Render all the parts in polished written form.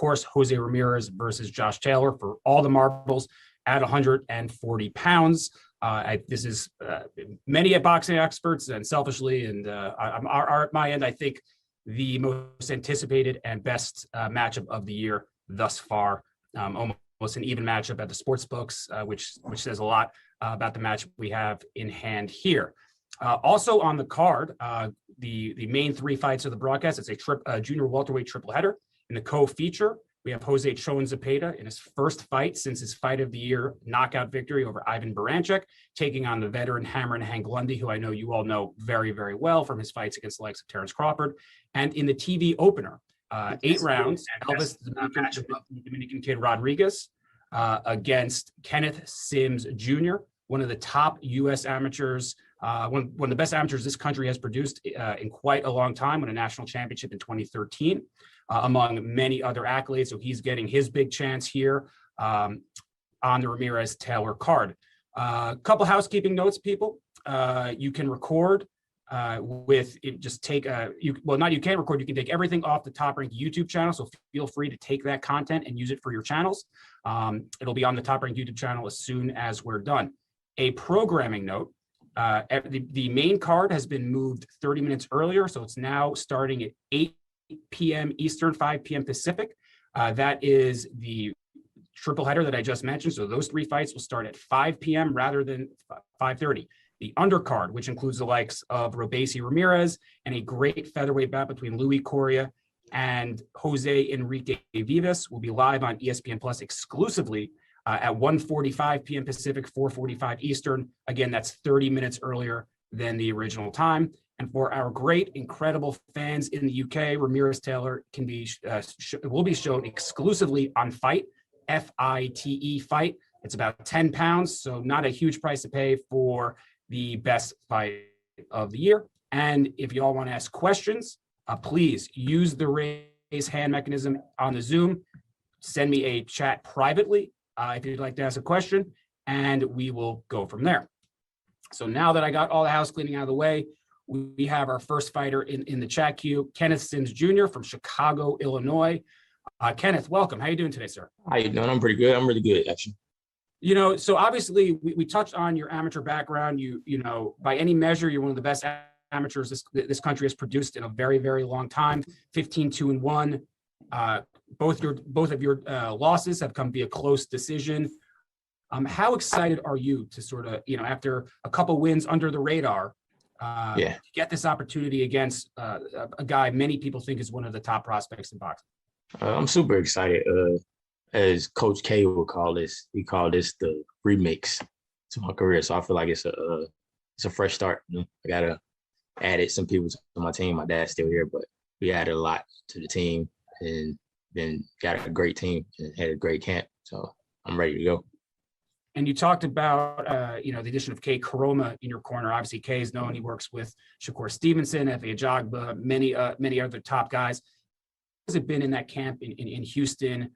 course, Jose Ramirez versus Josh Taylor for all the marbles at 140 pounds. This is many boxing experts, and selfishly, and at my end, I think the most anticipated and best matchup of the year thus far. Almost an even matchup at the sports books, which says a lot about the matchup we have in hand here. Also on the card, the main three fights of the broadcast, it's a junior welterweight triple header. In the co-feature, we have Jose Zepeda in his first fight since his fight of the year knockout victory over Ivan Baranchyk, taking on the veteran hammer and Hank Lundy, who I know you all know very, very well from his fights against the likes of Terence Crawford. And in the TV opener, 8 rounds, Elvis, the Dominican kid Rodriguez, against Kenneth Sims Jr., one of the top U.S. amateurs, one of the best amateurs this country has produced in quite a long time, won a national championship in 2013, among many other accolades. So he's getting his big chance here on the Ramirez-Taylor card. A couple housekeeping notes, people. You can record with it, just take you can't record, you can take everything off the Top Rank YouTube channel, so feel free to take that content and use it for your channels. It'll be on the Top Rank YouTube channel as soon as we're done. A programming note, the main card has been moved 30 minutes earlier, so it's now starting at 8 p.m. Eastern, 5 p.m. Pacific. That is the triple header that I just mentioned, so those 3 fights will start at 5 p.m. rather than 5:30. The undercard, which includes the likes of Robesi Ramirez and a great featherweight bout between Louis Coria and Jose Enrique Vivas, will be live on ESPN Plus exclusively at 1:45 p.m. Pacific, 4:45 Eastern. Again, that's 30 minutes earlier than the original time. And for our great, incredible fans in the UK, Ramirez-Taylor will be shown exclusively on Fight, F-I-T-E, Fight. It's about 10 pounds, so not a huge price to pay for the best fight of the year. And if you all want to ask questions, please use the raise hand mechanism on the Zoom. Send me a chat privately if you'd like to ask a question, and we will go from there. So now that I got all the house cleaning out of the way, we have our first fighter in the chat queue, Kenneth Sims Jr. from Chicago, Illinois. Kenneth, welcome. How are you doing today, sir? How you doing? I'm pretty good. I'm really good, actually. You know, so obviously we touched on your amateur background. You know, by any measure, you're one of the best amateurs this country has produced in a very, very long time. 15-2-1. Both of your losses have come via close decision. How excited are you to sort of, you know, after a couple wins under the radar, to get this opportunity against a guy many people think is one of the top prospects in boxing? I'm super excited. As Coach K would call this, we call this the remix to my career. So I feel like it's a fresh start. You know? I gotta added some people to my team. My dad's still here, but we added a lot to the team, and then got a great team and had a great camp. So I'm ready to go. And you talked about, you know, the addition of Kay Koroma in your corner. Obviously, Kay is known. He works with Shakur Stevenson, F.A. Ajagba, many other top guys. How has it been in that camp in Houston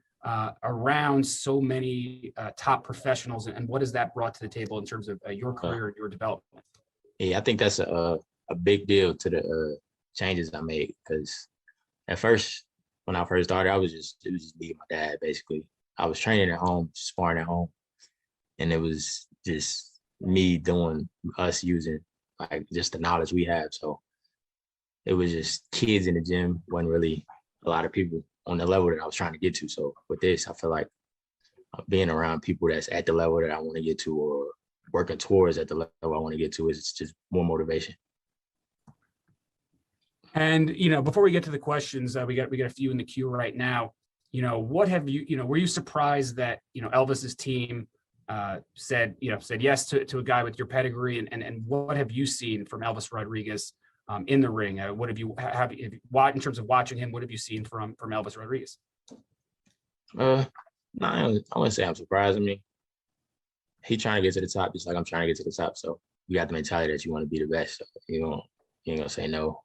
around so many top professionals, and what has that brought to the table in terms of your career and your development? Yeah, I think that's a big deal to the changes I made, because at first, when I first started, it was just me and my dad, basically. I was training at home, sparring at home, and it was just me doing, us using like just the knowledge we have. So it was just kids in the gym, wasn't really a lot of people on the level that I was trying to get to. So with this, I feel like being around people that's at the level that I want to get to, or working towards at the level I want to get to, is just more motivation. And, you know, before we get to the questions, we got a few in the queue right now. You know, what have you, you know, were you surprised that, you know, Elvis's team said yes to a guy with your pedigree, and what have you seen from Elvis Rodriguez in the ring? What have you in terms of watching him? What have you seen from Elvis Rodriguez? No, I wouldn't say I'm surprised. I mean, he trying to get to the top just like I'm trying to get to the top. So you got the mentality that you want to be the best. So you ain't gonna say no.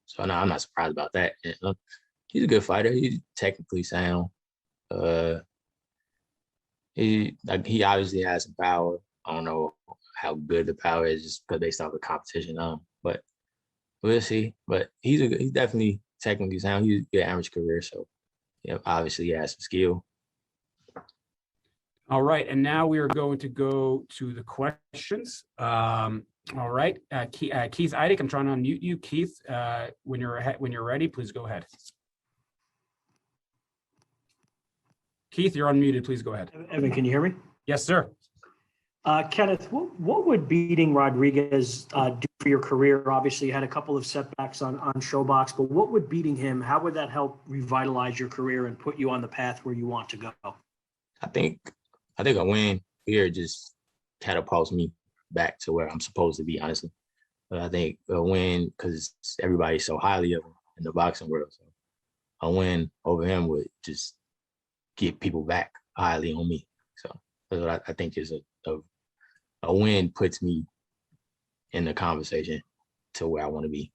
So no, I'm not surprised about that. And, he's a good fighter. He's technically sound. He obviously has some power. I don't know how good the power is just because based off the competition. But we'll see. But he's definitely technically sound. He's a good amateur career. So obviously he has some skill. All right, and now we are going to go to the questions. All right, Keith Eidick, I'm trying to unmute you. Keith, when you're ready, please go ahead. Keith, you're unmuted. Please go ahead. Evan, can you hear me? Yes, sir. Kenneth, what would beating Rodriguez do for your career? Obviously, you had a couple of setbacks on Showbox, but what would beating him, how would that help revitalize your career and put you on the path where you want to go? I think a win here just catapults me back to where I'm supposed to be, honestly. But I think a win, because everybody's so highly of him in the boxing world, so a win over him would just get people back highly on me. So that's what I think is a win puts me in the conversation to where I want to be.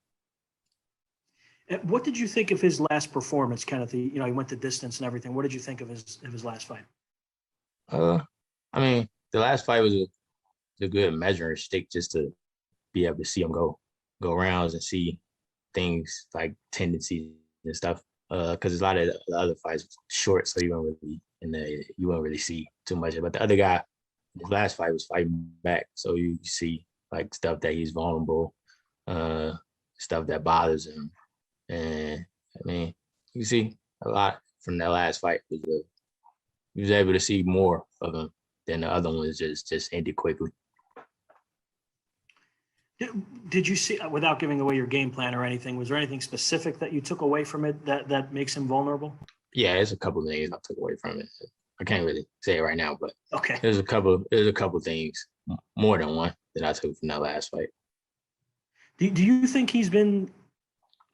What did you think of his last performance, Kenneth? He went the distance and everything. What did you think of his last fight? I mean, the last fight was a good measuring stick just to be able to see him go rounds and see things like tendencies and stuff. Because a lot of the other fights was short, so you won't really see too much. But the other guy, his last fight was fighting back, so you see like stuff that he's vulnerable, stuff that bothers him, and I mean, you see a lot from that last fight. You was able to see more of him than the other ones just ended quickly. Did you see, without giving away your game plan or anything, was there anything specific that you took away from it that makes him vulnerable? Yeah, there's a couple of things I took away from it. I can't really say it right now, but okay, there's a couple things, more than one, that I took from that last fight. Do you think he's been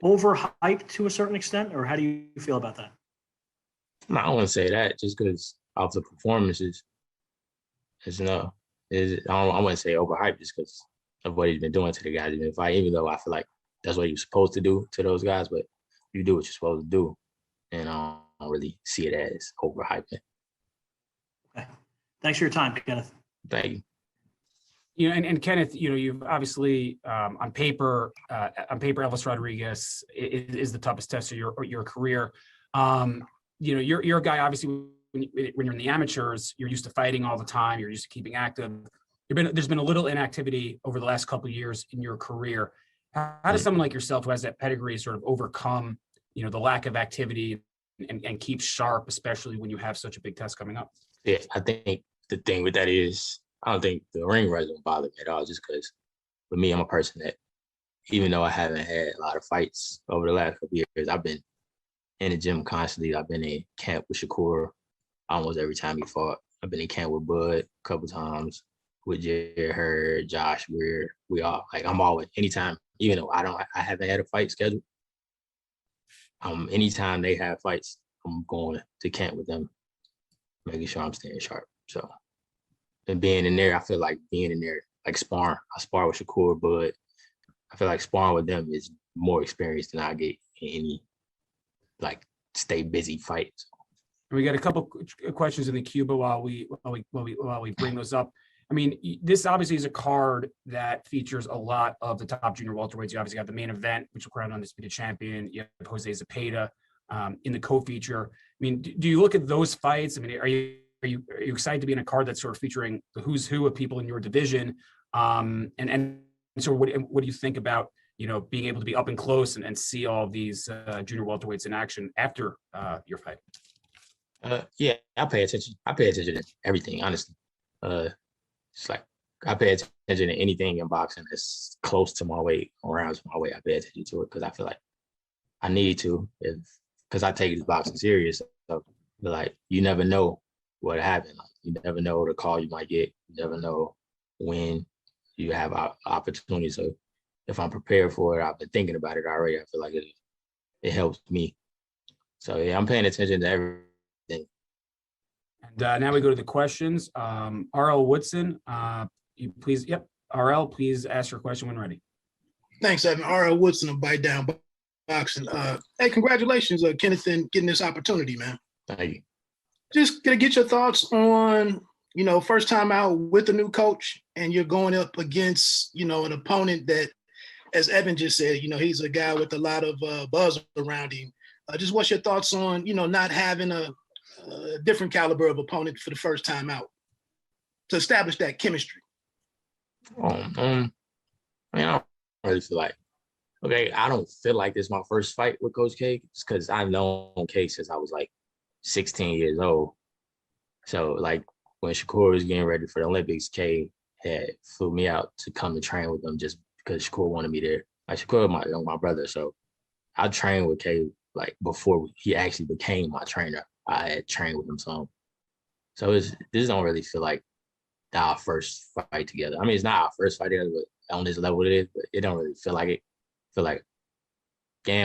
overhyped to a certain extent, or how do you feel about that? No, I don't want to say that just because of the performances. I wouldn't say overhyped just because of what he's been doing to the guys in the fight, even though I feel like that's what he was supposed to do to those guys, but you do what you're supposed to do. And I don't really see it as overhyping. Okay. Thanks for your time, Kenneth. Thank you. And Kenneth, you've obviously on paper, Elvis Rodriguez is the toughest test of your career. You're a guy, obviously, when you're in the amateurs, you're used to fighting all the time. You're used to keeping active. There's been a little inactivity over the last couple of years in your career. How does someone like yourself who has that pedigree sort of overcome, the lack of activity and keep sharp, especially when you have such a big test coming up? Yeah, I think the thing with that is I don't think the ring rust will bother me at all, just because for me, I'm a person that, even though I haven't had a lot of fights over the last couple of years, I've been in the gym constantly. I've been in camp with Shakur almost every time he fought. I've been in camp with Bud a couple times, with Jerry Hurd, Josh Weir. We all, I'm always, anytime, even though I haven't had a fight scheduled, anytime they have fights, I'm going to camp with them, making sure I'm staying sharp. So, and being in there, I feel like being in there, like sparring. I spar with Shakur, but I feel like sparring with them is more experience than I get in any stay busy fights. We got a couple questions in the queue, but while we bring those up, I mean, this obviously is a card that features a lot of the top junior welterweights. You obviously got the main event, which will crown undisputed champion. You have Jose Zepeda in the co-feature. I mean, do you look at those fights? I mean, are you excited to be in a card that's sort of featuring the who's who of people in your division? And so what do you think about, being able to be up and close and see all these junior welterweights in action after your fight? Yeah, I pay attention. I pay attention to everything, honestly. It's like I pay attention to anything in boxing that's close to my weight, around my weight. I pay attention to it because I feel like I need to, because I take this boxing serious. So, you never know what happened. You never know the call you might get. You never know when you have opportunity. So if I'm prepared for it, I've been thinking about it already. I feel like it helps me. So yeah, I'm paying attention to everything. And now we go to the questions. R.L. Woodson, please. Yep. R.L., please ask your question when ready. Thanks, Evan. R.L. Woodson of Bite Down Boxing. Hey, congratulations, Kenneth, in getting this opportunity, man. Thank you. Just gonna get your thoughts on, first time out with a new coach, and you're going up against, an opponent that, as Evan just said, he's a guy with a lot of buzz around him. Just what's your thoughts on, not having a different caliber of opponent for the first time out to establish that chemistry? I don't really feel like, I don't feel like this is my first fight with Coach K, because I've known K since I was like 16 years old. So like when Shakur was getting ready for the Olympics, K had flew me out to come to train with them just because Shakur wanted me there. Like Shakur, my brother, so I trained with K like before he actually became my trainer. I had trained with him some. So this don't really feel like our first fight together. I mean, it's not our first fight together, but on this level it is, but it don't really feel like it. I feel like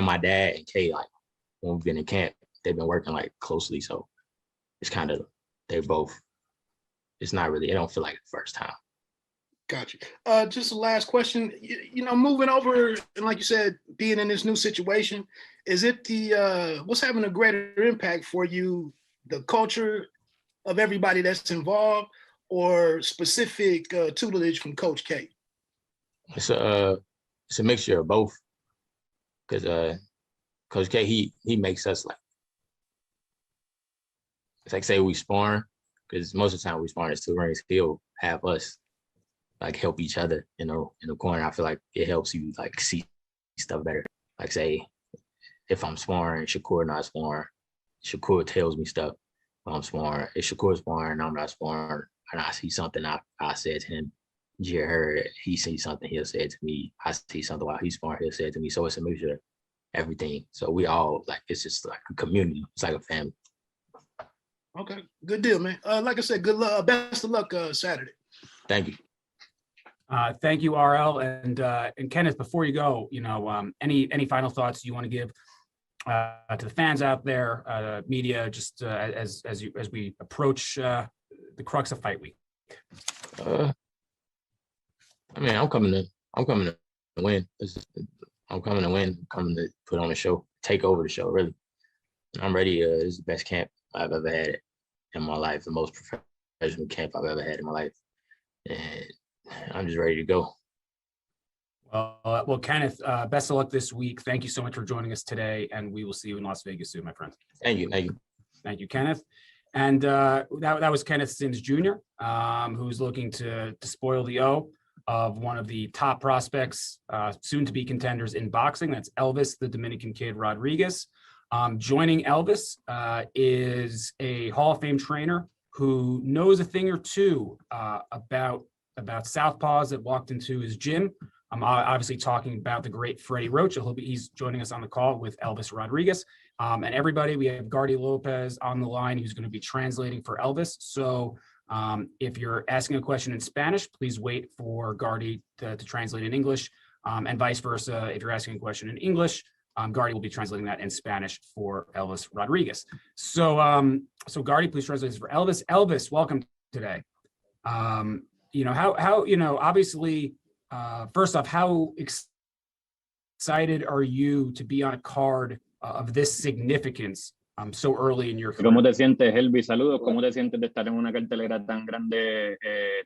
my dad and Kay, like when we've been in camp, they've been working like closely. So it's kind of, it's not really, it don't feel like the first time. Gotcha. Just the last question, moving over, and like you said, being in this new situation, is it what's having a greater impact for you, the culture of everybody that's involved, or specific tutelage from Coach K? It's a mixture of both, because Coach K, he makes us like, it's like say we sparring, because most of the time we sparring is 2 rings, he'll have us like help each other, in the corner. I feel like it helps you like see stuff better. Like say, if I'm sparring, Shakur not sparring, Shakur tells me stuff when I'm sparring. If Shakur's sparring and I'm not sparring, and I see something, I said to him, Jer heard it. He sees something, he'll say it to me. I see something while he's sparring, he'll say it to me. So it's a mixture of everything. So we all like, it's just like a community. It's like a family. Okay, good deal, man. Like I said, good luck. Best of luck Saturday. Thank you. Thank you, RL. And Kenneth, before you go, any final thoughts you want to give to the fans out there, media, just as we approach the crux of fight week? I mean, I'm coming to win. I'm coming to win. I'm coming to put on a show, take over the show, really. I'm ready. This is the best camp I've ever had in my life, the most professional camp I've ever had in my life. And I'm just ready to go. Well, Kenneth, best of luck this week. Thank you so much for joining us today, and we will see you in Las Vegas soon, my friend. Thank you. Thank you, Kenneth. And that was Kenneth Sims Jr., who's looking to spoil the O of one of the top prospects, soon-to-be contenders in boxing. That's Elvis, the Dominican Kid Rodriguez. Joining Elvis is a Hall of Fame trainer who knows a thing or two about southpaws that walked into his gym. I'm obviously talking about the great Freddie Roach. He's joining us on the call with Elvis Rodriguez. And everybody, we have Gardy Lopez on the line who's going to be translating for Elvis. So if you're asking a question in Spanish, please wait for Gardy to translate in English, and vice versa. If you're asking a question in English, Gardy will be translating that in Spanish for Elvis Rodriguez. So Gardy, please translate this for Elvis. Elvis, welcome today. Obviously, first off, how excited are you to be on a card of this significance so early in your career? ¿Cómo te sientes, Elvis? Saludos. ¿Cómo te sientes de estar en una cartelera tan grande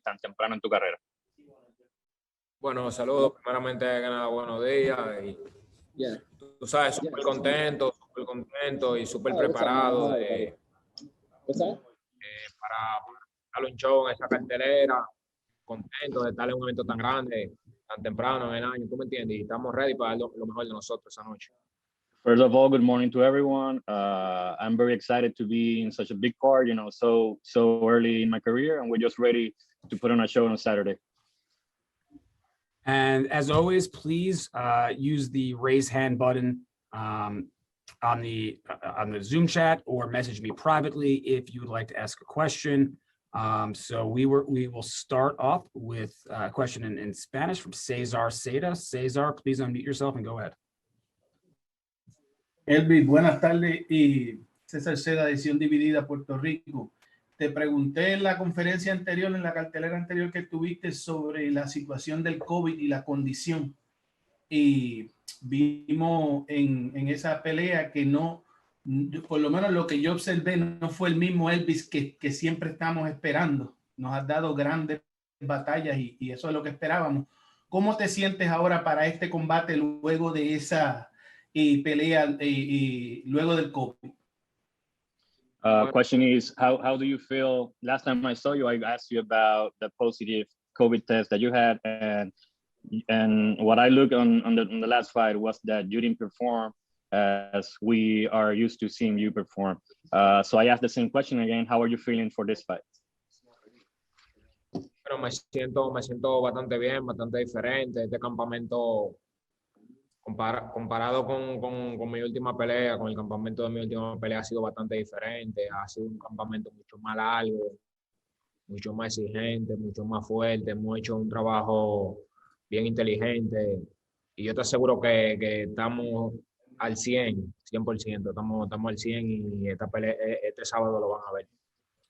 tan temprano en tu carrera? Bueno, saludos. Primeramente, nada, buenos días. Y, tú sabes, súper contento y súper preparado para darle un show en esa cartelera. Contento de estar en un evento tan grande, tan temprano en el año, ¿tú me entiendes? Y estamos ready para dar lo mejor de nosotros esa noche. First of all, good morning to everyone. I'm very excited to be in such a big card, so early in my career, and we're just ready to put on a show on Saturday. And as always, please use the raise hand button on the Zoom chat, or message me privately if you would like to ask a question. So we will start off with a question in Spanish from Cesar Seda. Cesar, please unmute yourself and go ahead. Elvis, buenas tardes, y César Seda, edición dividida, Puerto Rico. Te pregunté en la conferencia anterior, en la cartelera anterior que tuviste, sobre la situación del COVID y la condición. Y vimos en esa pelea que no, por lo menos lo que yo observé, no fue el mismo Elvis que siempre estamos esperando. Nos has dado grandes batallas y eso es lo que esperábamos. ¿Cómo te sientes ahora para este combate luego de esa y pelea y luego del COVID? Question is, how do you feel? Last time I saw you, I asked you about the positive COVID test that you had, and what I looked on the last fight was that you didn't perform as we are used to seeing you perform. So I asked the same question again. How are you feeling for this fight? Pero me siento bastante bien, bastante diferente. Este campamento, comparado con mi última pelea, con el campamento de mi última pelea, ha sido bastante diferente. Ha sido un campamento mucho más largo, mucho más exigente, mucho más fuerte. Hemos hecho un trabajo bien inteligente. Y yo te aseguro que estamos al 100%. Estamos al 100 y esta pelea, este sábado lo van a ver.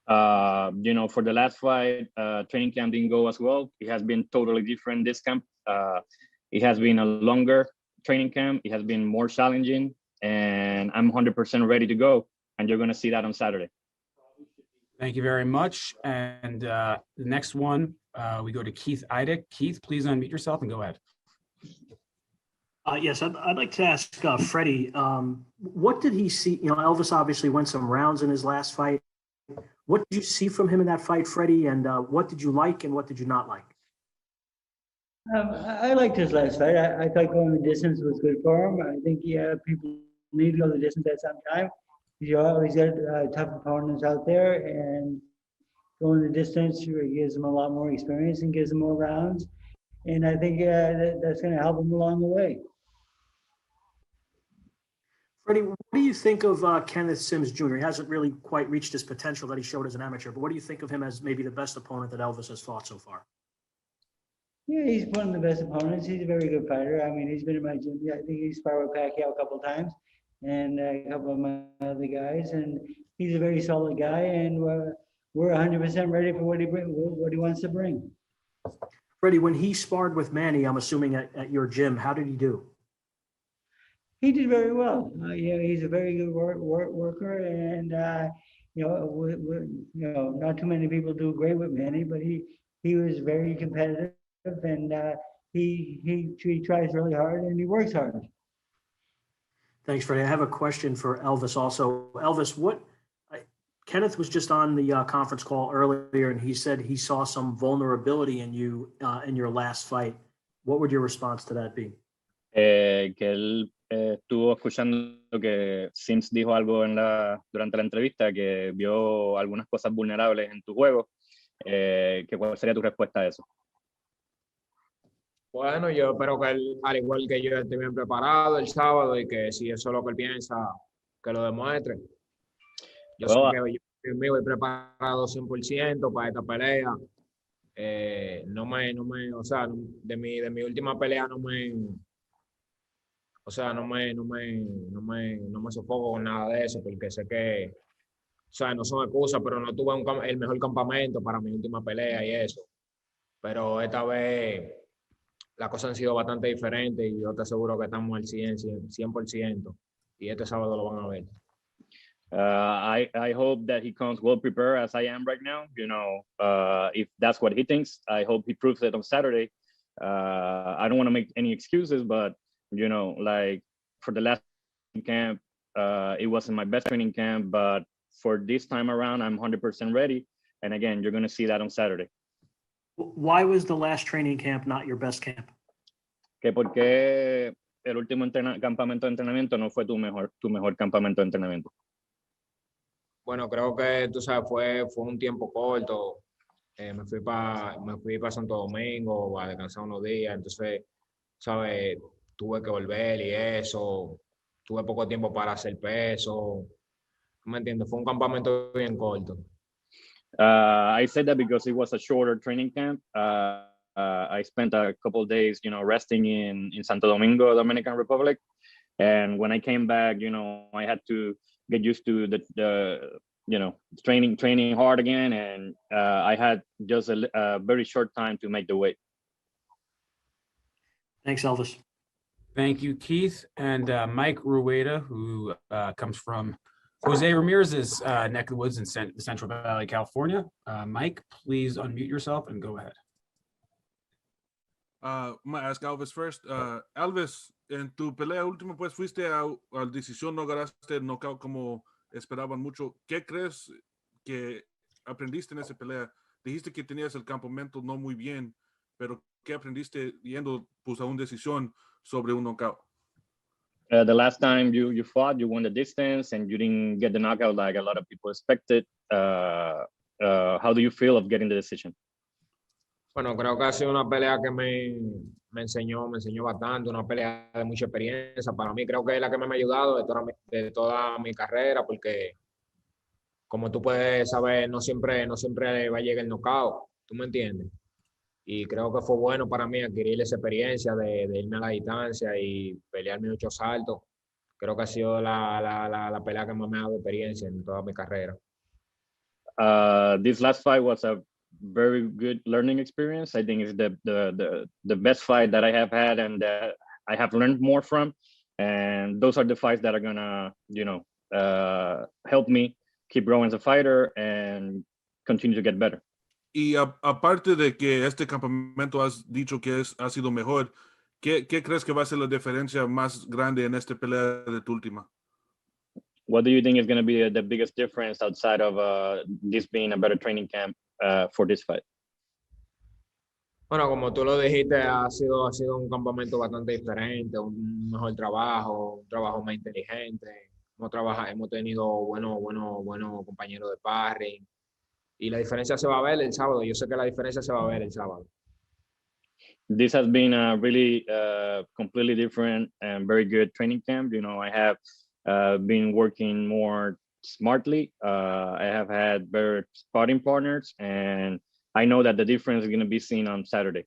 For the last fight, training camp didn't go as well. It has been totally different this camp. It has been a longer training camp. It has been more challenging, and I'm 100% ready to go. And you're going to see that on Saturday. Thank you very much. And the next one, we go to Keith Idek. Keith, please unmute yourself and go ahead. Yes, I'd like to ask Freddie, what did he see? Elvis obviously went some rounds in his last fight. What did you see from him in that fight, Freddie? And what did you like and what did you not like? I liked his last fight. I thought going the distance was good for him. I think people need to go the distance at some time. You always got tough opponents out there, and going the distance gives him a lot more experience and gives him more rounds. And I think that's going to help him along the way. Freddie, what do you think of Kenneth Sims Jr.? He hasn't really quite reached his potential that he showed as an amateur, but what do you think of him as maybe the best opponent that Elvis has fought so far? Yeah, he's one of the best opponents. He's a very good fighter. I mean, he's been in my gym. I think he's sparred with Pacquiao a couple of times and a couple of my other guys. And he's a very solid guy, and we're 100% ready for what he wants to bring. Freddie, when he sparred with Manny, I'm assuming at your gym, how did he do? He did very well. He's a very good worker, and not too many people do great with Manny, but he was very competitive, and he tries really hard and he works hard. Thanks, Freddie. I have a question for Elvis also. Elvis, Kenneth was just on the conference call earlier, and he said he saw some vulnerability in you in your last fight. What would your response to that be? Que él estuvo escuchando que Sims dijo algo durante la entrevista, que vio algunas cosas vulnerables en tu juego. ¿Cuál sería tu respuesta a eso? Bueno, yo espero que él, al igual que yo, esté bien preparado el sábado y que si eso es lo que él piensa, que lo demuestre. Yo sé que yo voy preparado 100% para esta pelea. O sea, de mi última pelea no me sofoco con nada de eso, porque sé que, o sea, no son excusas, pero no tuve el mejor campamento para mi última pelea y eso. Pero esta vez las cosas han sido bastante diferentes y yo te aseguro que estamos al 100%, y este sábado lo van a ver. I hope that he comes well prepared as I am right now. If that's what he thinks, I hope he proves it on Saturday. I don't want to make any excuses, but like for the last camp, it wasn't my best training camp, but for this time around, I'm 100% ready. And again, you're going to see that on Saturday. Why was the last training camp not your best camp? Que porque el último campamento de entrenamiento no fue tu mejor campamento de entrenamiento. Bueno, creo que, tú sabes, fue un tiempo corto. Me fui para Santo Domingo a descansar unos días. Entonces, ¿sabes? Tuve que volver y eso. Tuve poco tiempo para hacer peso. ¿Me entiendes? Fue un campamento bien corto. I said that because it was a shorter training camp. I spent a couple of days, resting in Santo Domingo, Dominican Republic. And when I came back, I had to get used to the training hard again. And I had just a very short time to make the weight. Thanks, Elvis. Thank you, Keith. And Mike Rueda, who comes from Jose Ramirez's neck of the woods in Central Valley, California. Mike, please unmute yourself and go ahead. I'm gonna ask Elvis first. Elvis, en tu pelea última, pues fuiste a decisión, no ganaste el knockout como esperaban mucho. ¿Qué crees que aprendiste en esa pelea? Dijiste que tenías el campamento no muy bien, pero ¿qué aprendiste yendo pues, a una decisión sobre un knockout? The last time you fought, you won the distance and you didn't get the knockout like a lot of people expected. How do you feel of getting the decision? Bueno, creo que ha sido una pelea que me enseñó bastante, una pelea de mucha experiencia. Para mí creo que es la que me ha ayudado de toda mi carrera, porque como tú puedes saber, no siempre va a llegar el knockout, ¿tú me entiendes? Y creo que fue bueno para mí adquirir esa experiencia de irme a la distancia y pelear mis 8 saltos. Creo que ha sido la pelea que más me ha dado experiencia en toda mi carrera. This last fight was a very good learning experience. I think it's the best fight that I have had and that I have learned more from. And those are the fights that are gonna, help me keep growing as a fighter and continue to get better. Y aparte de que este campamento has dicho que ha sido mejor, ¿qué crees que va a ser la diferencia más grande en esta pelea de tu última? What do you think is going to be the biggest difference outside of this being a better training camp for this fight? Bueno, como tú lo dijiste, ha sido un campamento bastante diferente, un mejor trabajo, un trabajo más inteligente. Hemos tenido buenos compañeros de sparring. Y la diferencia se va a ver el sábado. Yo sé que la diferencia se va a ver el sábado. This has been a really completely different and very good training camp. I have been working more smartly. I have had better sparring partners, and I know that the difference is going to be seen on Saturday.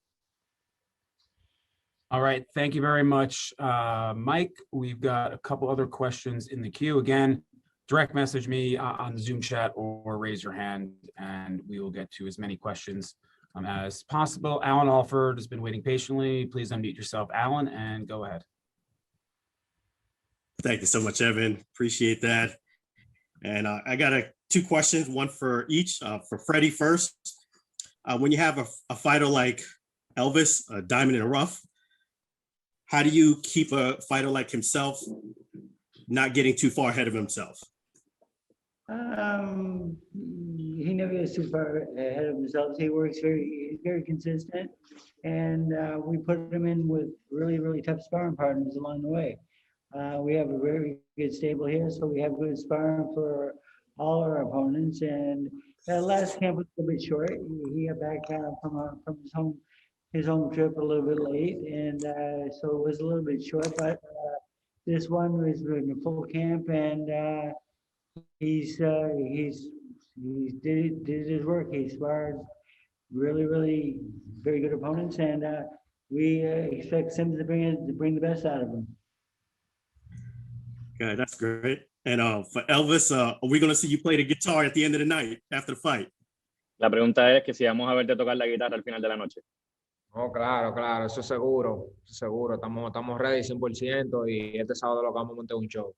All right. Thank you very much, Mike. We've got a couple other questions in the queue. Again, direct message me on the Zoom chat or raise your hand, and we will get to as many questions as possible. Alan Alford has been waiting patiently. Please unmute yourself, Alan, and go ahead. Thank you so much, Evan. Appreciate that. And I got two questions, one for each. For Freddie first, when you have a fighter like Elvis, a diamond in the rough, how do you keep a fighter like himself not getting too far ahead of himself? He never gets too far ahead of himself. He's very consistent, and we put him in with really, really tough sparring partners along the way. We have a very good stable here, so we have good sparring for all our opponents. And that last camp was a little bit short. He got back from his home trip a little bit late, and so it was a little bit short. But this one was in a full camp, and he's did his work. He sparred really very good opponents, and we expect Sims to bring the best out of him. Okay, that's great. And for Elvis, are we going to see you play the guitar at the end of the night after the fight? La pregunta es que si vamos a verte tocar la guitarra al final de la noche. Oh, claro, eso es seguro. Estamos ready 100% y este sábado lo vamos a montar un show.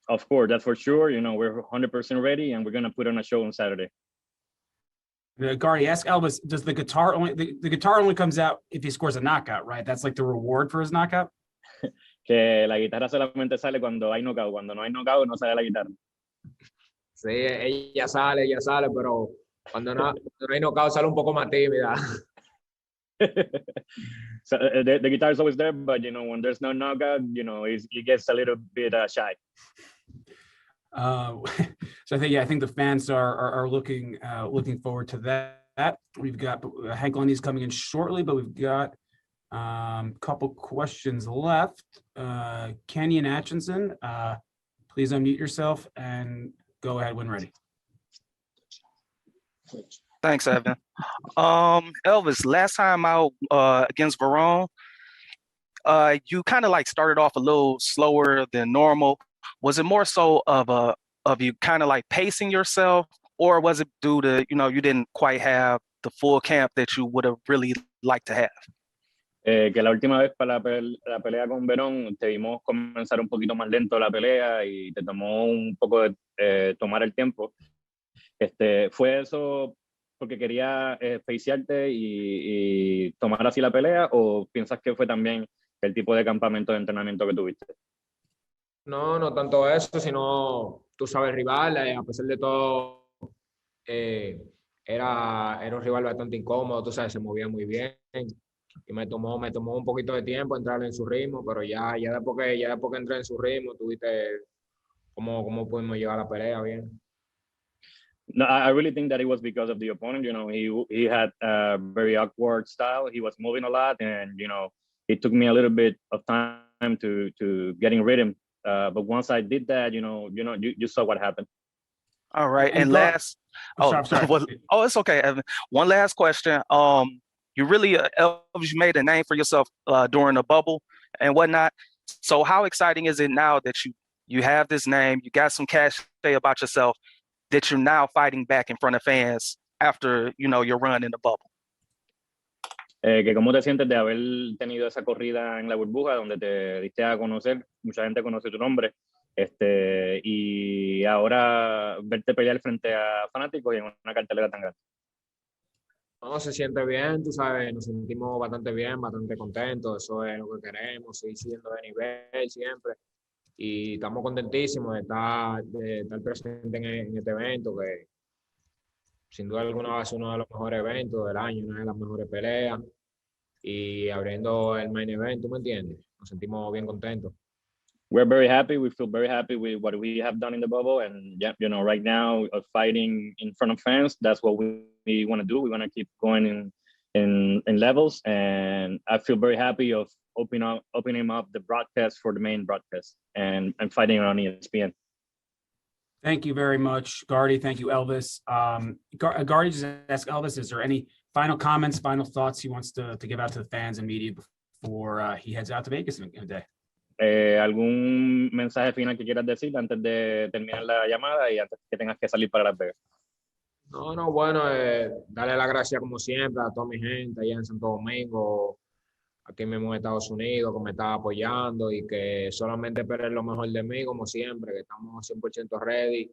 Of course, that's for sure. We're 100% ready, and we're going to put on a show on Saturday. Gardy, ask Elvis, does the guitar only comes out if he scores a knockout, right? That's like the reward for his knockout? Que la guitarra solamente sale cuando hay knockout. Cuando no hay knockout, no sale la guitarra. Sí, ella sale, pero cuando no hay knockout sale un poco más tímida. So the guitar is always there, but when there's no knockout, it gets a little bit shy. So I think the fans are looking forward to that. We've got Hank Lundy's coming in shortly, but we've got a couple questions left. Kenyon Atchison, please unmute yourself and go ahead when ready. Thanks, Evan. Elvis, last time out against Verone, you kind of started off a little slower than normal. Was it more so of you kind of pacing yourself, or was it due to you didn't quite have the full camp that you would have really liked to have? Que la última vez para la pelea con Verón te vimos comenzar un poquito más lento la pelea y te tomó un poco de tomar el tiempo. ¿Fue eso porque quería pacearte y tomar así la pelea, o piensas que fue también el tipo de campamento de entrenamiento que tuviste. No, no tanto eso, sino tú sabes, el rival, a pesar de todo, era un rival bastante incómodo, tú sabes, se movía muy bien. Y me tomó un poquito de tiempo entrar en su ritmo, pero ya después que entré en su ritmo, tuviste cómo pudimos llegar a la pelea bien. No, I really think that it was because of the opponent. You know, he had a very awkward style. He was moving a lot, and you know, it took me a little bit of time to getting rhythm. But once I did that, you saw what happened. All right, and Gar- last, I'm sorry. it's okay, Evan. One last question. You really, Elvis, you made a name for yourself during the bubble and whatnot. So how exciting is it now that you have this name, you got some cachet about yourself, that you're now fighting back in front of fans after, your run in the bubble? Que cómo te sientes de haber tenido esa corrida en la burbuja donde te diste a conocer, mucha gente conoce tu nombre, y ahora verte pelear frente a fanáticos y en una cartelera tan grande. No, se siente bien, tú sabes, nos sentimos bastante bien, bastante contentos, eso es lo que queremos, seguir siendo de nivel siempre. Y estamos contentísimos de estar presentes en este evento, que sin duda alguna va a ser uno de los mejores eventos del año, una de las mejores peleas, y abriendo el main event, ¿tú me entiendes? Nos sentimos bien contentos. We're very happy. We feel very happy with what we have done in the bubble, and yeah, right now, fighting in front of fans, that's what we want to do. We want to keep going in levels, and I feel very happy of opening up the broadcast for the main broadcast and fighting on ESPN. Thank you very much, Gardy. Thank you, Elvis. Gardy just asked Elvis, is there any final comments, final thoughts he wants to give out to the fans and media before he heads out to Vegas in a day? ¿Algún mensaje final que quieras decir antes de terminar la llamada y antes que tengas que salir para Las Vegas? No, bueno, darle las gracias como siempre a toda mi gente allá en Santo Domingo, aquí mismo en Estados Unidos, que me está apoyando y que solamente esperen lo mejor de mí, como siempre, que estamos 100% ready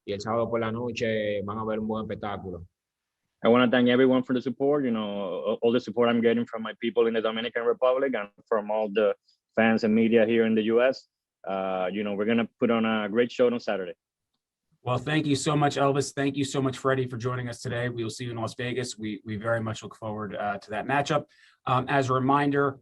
y el sábado por la noche van a ver un buen espectáculo. I want to thank everyone for the support, all the support I'm getting from my people in the Dominican Republic and from all the fans and media here in the U.S. We're going to put on a great show on Saturday. Well, thank you so much, Elvis. Thank you so much, Freddie, for joining us today. We will see you in Las Vegas. We very much look forward to that matchup. As a reminder,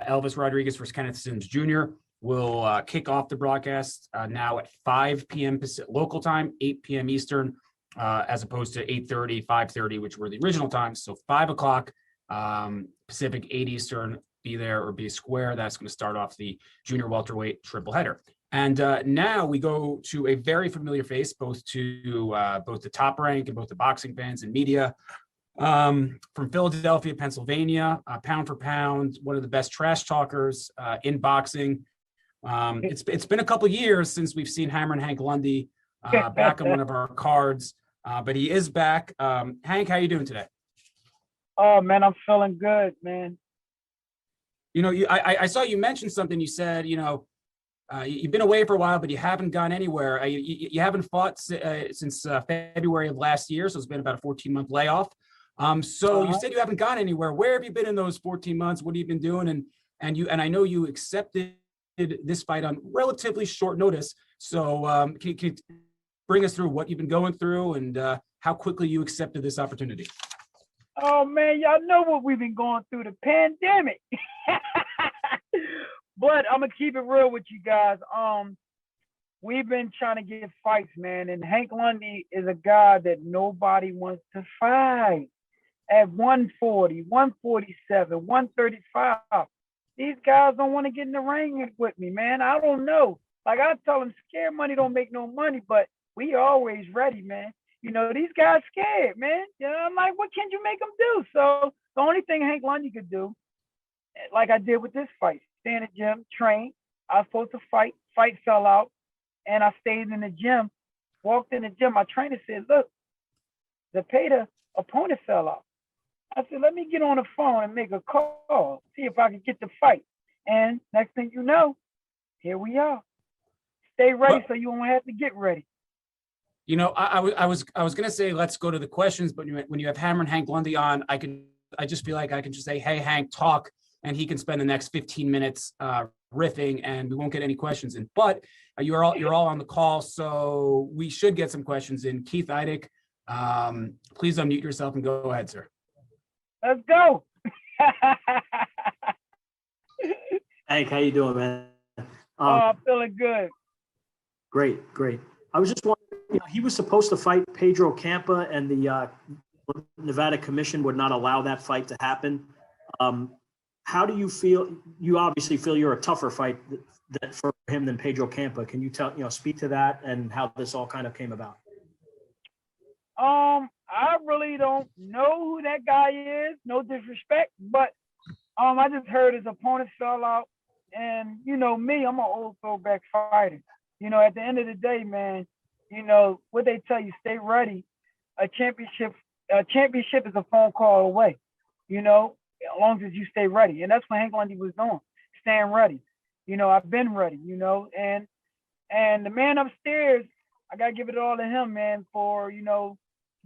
Elvis Rodriguez versus Kenneth Sims Jr. will kick off the broadcast now at 5 p.m. local time, 8 p.m. Eastern, as opposed to 8:30, 5:30, which were the original times. So 5 o'clock Pacific, 8 Eastern. Be there or be square. That's going to start off the junior welterweight triple header. And now we go to a very familiar face, both the top rank and both the boxing fans and media. From Philadelphia, Pennsylvania, pound for pound, one of the best trash talkers in boxing. It's been a couple of years since we've seen Hammer and Hank Lundy back on one of our cards, but he is back. Hank, how you doing today? Oh man, I'm feeling good, man. I saw you mention something. You said, you've been away for a while, but you haven't gone anywhere. You haven't fought since February of last year, so it's been about a 14-month layoff. So you said you haven't gone anywhere. Where have you been in those 14 months? What have you been doing? And I know you accepted this fight on relatively short notice. So can you bring us through what you've been going through and how quickly you accepted this opportunity? Oh man, y'all know what we've been going through, the pandemic. But I'm gonna keep it real with you guys. We've been trying to get fights, man, and Hank Lundy is a guy that nobody wants to fight. At 140, 147, 135, these guys don't want to get in the ring with me, man. I don't know. Like I tell them, scared money don't make no money, but we always ready, man. These guys scared, man. I'm like, what can you make them do? So the only thing Hank Lundy could do, like I did with this fight, stay in the gym, train. I was supposed to fight fell out, and I stayed in the gym, walked in the gym. My trainer said, look, Zepeda opponent fell out. I said, let me get on the phone and make a call, see if I can get the fight. And next thing you know, here we are. Stay ready so you won't have to get ready. I was gonna say let's go to the questions, but when you have Hammer and Hank Lundy on, I just feel like I can just say, hey Hank, talk. and he can spend the next 15 minutes riffing, and we won't get any questions in. But you're all on the call, so we should get some questions in. Keith Eidick, please unmute yourself and go ahead, sir. Let's go. Hank, how you doing, man? I'm feeling good. Great. I was just wondering, he was supposed to fight Pedro Campa, and the Nevada Commission would not allow that fight to happen. How do you feel? You obviously feel you're a tougher fight for him than Pedro Campa. Can you speak to that and how this all kind of came about? I really don't know who that guy is. No disrespect, but I just heard his opponent fell out, and me, I'm an old throwback fighter. At the end of the day, man, what they tell you, stay ready. A championship is a phone call away. As long as you stay ready, and that's what Hank Lundy was doing, staying ready. I've been ready. And the man upstairs, I gotta give it all to him, man, for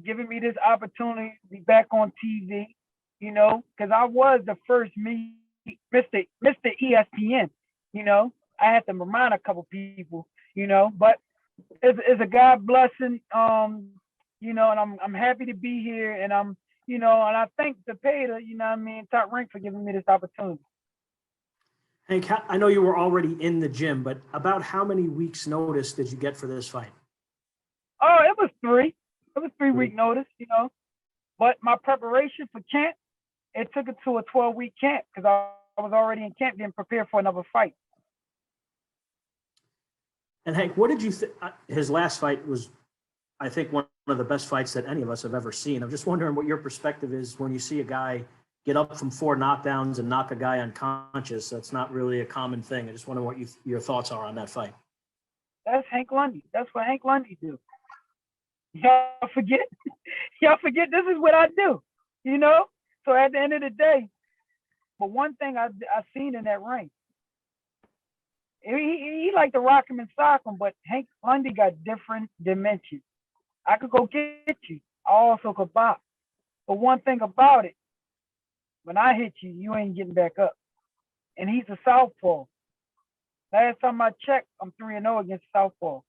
giving me this opportunity to be back on TV. Because I was the first Mr. ESPN. I had to remind a couple people. But it's a God blessing. And I'm happy to be here, and I'm. And I thank Zepeda, Top Rank, for giving me this opportunity. Hank, I know you were already in the gym, but about how many weeks' notice did you get for this fight? Oh, it was 3. It was 3-week notice, But my preparation for camp, it took it to a 12-week camp because I was already in camp getting prepared for another fight. And Hank, what did you think? His last fight was, I think, one of the best fights that any of us have ever seen. I'm just wondering what your perspective is when you see a guy get up from 4 knockdowns and knock a guy unconscious. That's not really a common thing. I just wonder what your thoughts are on that fight. That's Hank Lundy. That's what Hank Lundy do. Y'all forget this is what I do, So at the end of the day, but one thing I seen in that ring, he like to rock him and sock him, but Hank Lundy got different dimensions. I could go get you. I also could box. But one thing about it, when I hit you, you ain't getting back up. And he's a southpaw. Last time I checked, I'm 3-0 against southpaw.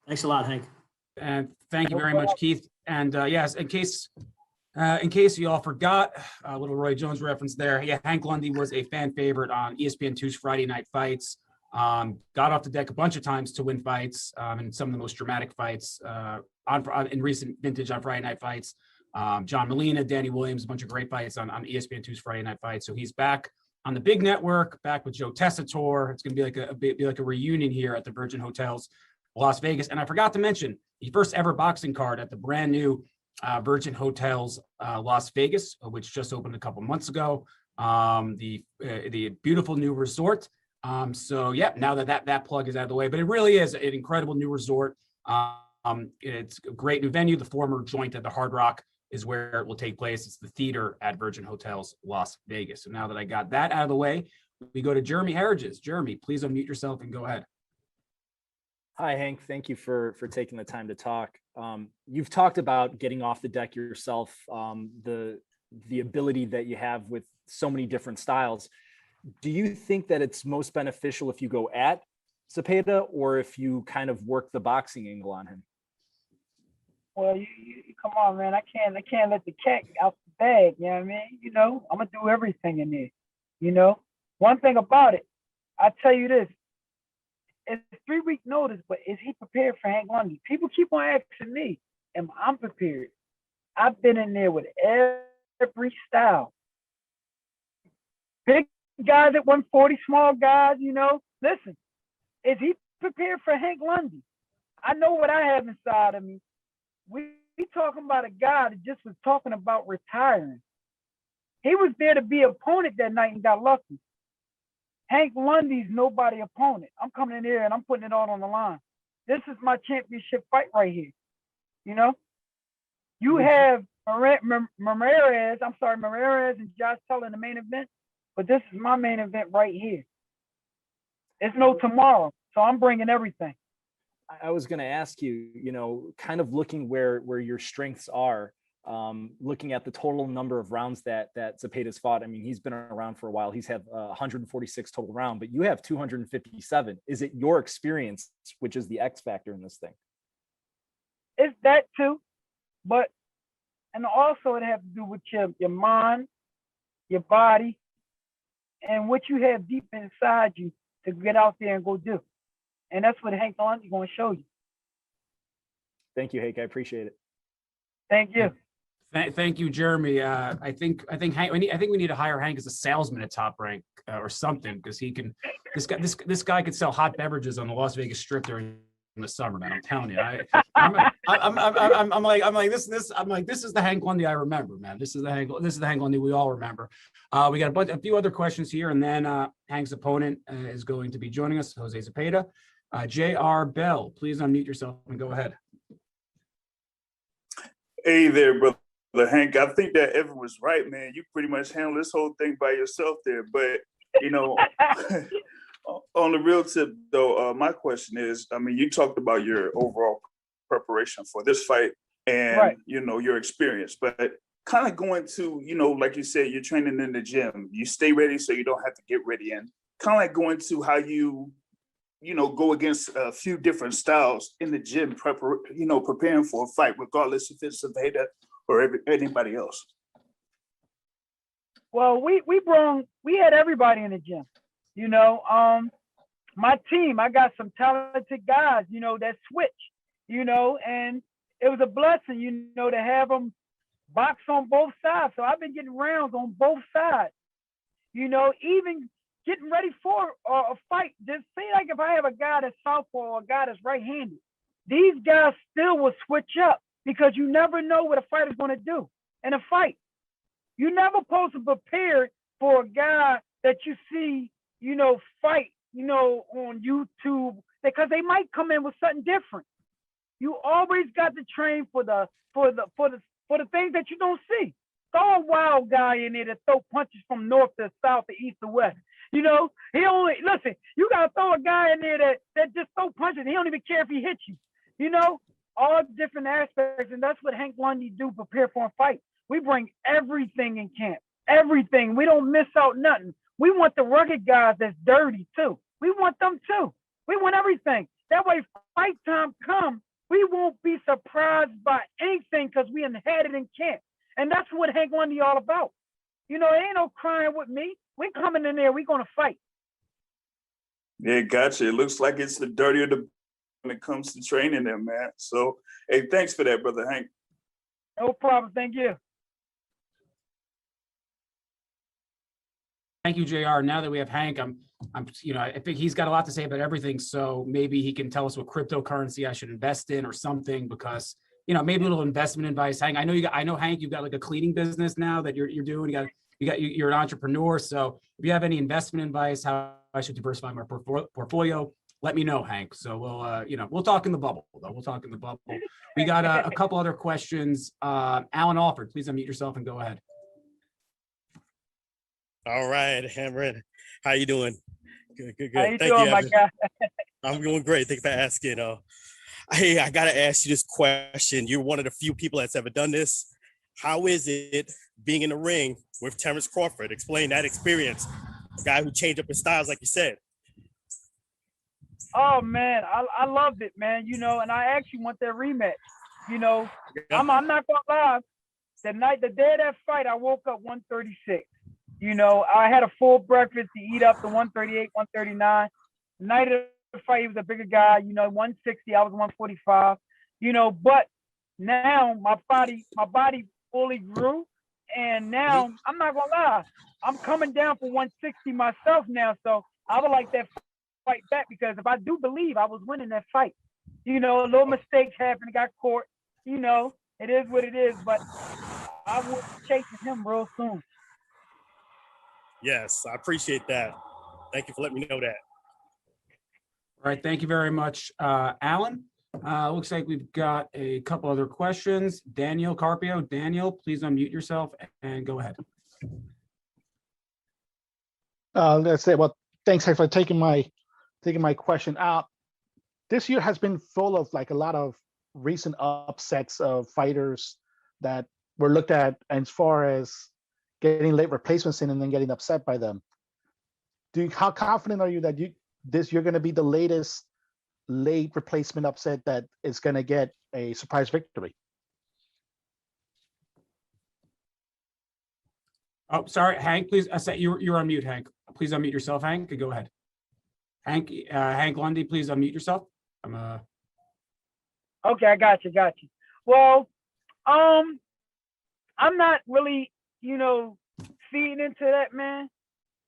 Thanks a lot, Hank. And thank you very much, Keith. And yes, in case you all forgot, a little Roy Jones reference there. Yeah, Hank Lundy was a fan favorite on ESPN2's Friday Night Fights. Got off the deck a bunch of times to win fights, and some of the most dramatic fights in recent vintage on Friday Night Fights. John Molina, Danny Williams, a bunch of great fights on ESPN2's Friday Night Fights. So he's back on the big network, back with Joe Tessitore. It's going to be like a reunion here at the Virgin Hotels, Las Vegas. And I forgot to mention the first ever boxing card at the brand new Virgin Hotels Las Vegas, which just opened a couple months ago. The beautiful new resort. So yeah, now that plug is out of the way, but it really is an incredible new resort. It's a great new venue. The former joint at the Hard Rock is where it will take place. It's the theater at Virgin Hotels Las Vegas. So now that I got that out of the way, we go to Jeremy Herridges. Jeremy, please unmute yourself and go ahead. Hi, Hank. Thank you for taking the time to talk. You've talked about getting off the deck yourself, the ability that you have with so many different styles. Do you think that it's most beneficial if you go at Zepeda or if you kind of work the boxing angle on him? Well, you come on, man. I can't let the cat out the bag. You know what I mean? I'm gonna do everything in there. One thing about it, I tell you this: it's 3-week notice, but is he prepared for Hank Lundy? People keep on asking me, am I prepared? I've been in there with every style. Big guys at 140, small guys. Listen, is he prepared for Hank Lundy? I know what I have inside of me. We talking about a guy that just was talking about retiring. He was there to be an opponent that night and got lucky. Hank Lundy's nobody opponent. I'm coming in here and I'm putting it all on the line. This is my championship fight right here. You have Ramirez and Josh Taylor in the main event, but this is my main event right here. It's no tomorrow, so I'm bringing everything. I was going to ask you, kind of looking where your strengths are, looking at the total number of rounds that Zepeda's fought, I mean, he's been around for a while. He's had 146 total round, but you have 257. Is it your experience which is the X factor in this thing? It's that too, and also it has to do with your mind, your body, and what you have deep inside you to get out there and go do. And that's what Hank Lundy going to show you. Thank you, Hank. I appreciate it. Thank you. Thank you, Jeremy. I think Hank. I think we need to hire Hank as a salesman at Top Rank or something, because he can. This guy could sell hot beverages on the Las Vegas Strip during the summer, man. I'm telling you. I'm like this is the Hank Lundy I remember, man. This is the Hank Lundy we all remember. We got a few other questions here, and then Hank's opponent is going to be joining us, Jose Zepeda. J.R. Bell, please unmute yourself and go ahead. Hey there, brother Hank. I think that Evan was right, man. You pretty much handled this whole thing by yourself there. But, on the real tip, though, my question is, I mean, you talked about your overall preparation for this fight and, right, your experience. But kind of going to, like you said, you're training in the gym. You stay ready so you don't have to get ready in. Kind of like going to how you go against a few different styles in the gym, preparing for a fight, regardless if it's Zepeda or anybody else. Well, we had everybody in the gym. My team, I got some talented guys, that switch, and it was a blessing, to have them box on both sides. So I've been getting rounds on both sides, even getting ready for a fight. Just say like if I have a guy that's southpaw or a guy that's right-handed, these guys still will switch up because you never know what a fighter's going to do in a fight. You never supposed to prepare for a guy that you see, fight, on YouTube, because they might come in with something different. You always got to train for the things that you don't see. Throw a wild guy in there that throw punches from north to south to east to west. He only listen. You gotta throw a guy in there that just throw punches. He don't even care if he hits you. All different aspects, and that's what Hank Lundy do. Prepare for a fight. We bring everything in camp. Everything. We don't miss out nothing. We want the rugged guys that's dirty too. We want them too. We want everything. That way, fight time comes, we won't be surprised by anything because we had it in camp. And that's what Hank Lundy all about. It ain't no crying with me. We're coming in there. We're going to fight. Yeah, gotcha. It looks like it's the dirtier the when it comes to training them, man. So, hey, thanks for that, brother Hank. No problem. Thank you. Thank you, JR. Now that we have Hank, I think he's got a lot to say about everything. So maybe he can tell us what cryptocurrency I should invest in or something, because, maybe a little investment advice. Hank, I know Hank, you've got like a cleaning business now that you're doing. You're an entrepreneur. So if you have any investment advice, how I should diversify my portfolio, let me know, Hank. So we'll talk in the bubble, though. We'll talk in the bubble. We got a couple other questions. Alan Alford, please unmute yourself and go ahead. All right, Hammerin, how you doing? Good. How you Thank doing, you, my Evan. guy? I'm doing great. Thanks for asking. Hey, I gotta ask you this question. You're one of the few people that's ever done this. How is it being in the ring with Terence Crawford? Explain that experience. A guy who changed up his styles, like you said. Oh man, I loved it, man. And I actually want that rematch. Yeah. I'm not gonna lie. The day of that fight, I woke up 136. I had a full breakfast to eat up to 138, 139. The night of the fight, he was a bigger guy, 160, I was 145. But now my body fully grew, and now I'm not gonna lie, I'm coming down for 160 myself now. So I would like that fight back, because if I do believe I was winning that fight, a little mistakes happened, got caught. It is what it is, but I will be chasing him real soon. Yes, I appreciate that. Thank you for letting me know that. All right, thank you very much, Alan. Looks like we've got a couple other questions. Daniel Carpio. Daniel, please unmute yourself and go ahead. Let's say, well, thanks for taking my question out. This year has been full of like a lot of recent upsets of fighters that were looked at as far as getting late replacements in and then getting upset by them. How confident are you that you're going to be the latest late replacement upset that is going to get a surprise victory? Oh, sorry, Hank, please. You're on mute, Hank. Please unmute yourself, Hank. Go ahead. Hank Lundy, please unmute yourself. Okay, I got you. Well, I'm not really, feeding into that, man.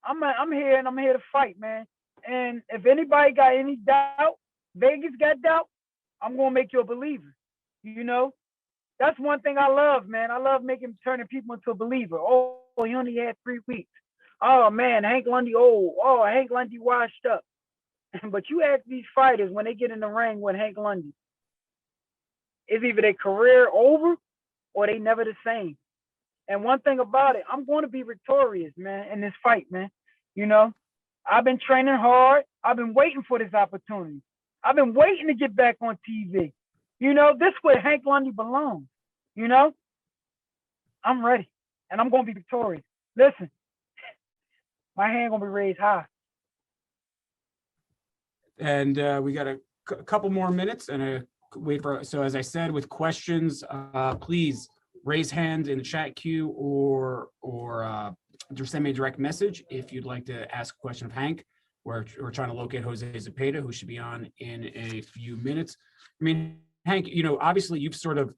I'm here and I'm here to fight, man. And if anybody got any doubt, Vegas got doubt, I'm gonna make you a believer. That's one thing I love, man. I love turning people into a believer. Oh, he only had 3 weeks. Oh man, Hank Lundy old. Oh, Hank Lundy washed up. But you ask these fighters when they get in the ring with Hank Lundy, it's either their career over or they never the same. And one thing about it, I'm going to be victorious, man, in this fight, man. I've been training hard. I've been waiting for this opportunity. I've been waiting to get back on TV. This is where Hank Lundy belongs. I'm ready, and I'm going to be victorious. Listen, my hand going to be raised high. And we got a couple more minutes and so as I said, with questions, please raise hand in the chat queue or just send me a direct message if you'd like to ask a question of Hank. We're trying to locate Jose Zepeda, who should be on in a few minutes. I mean, Hank, obviously you've sort of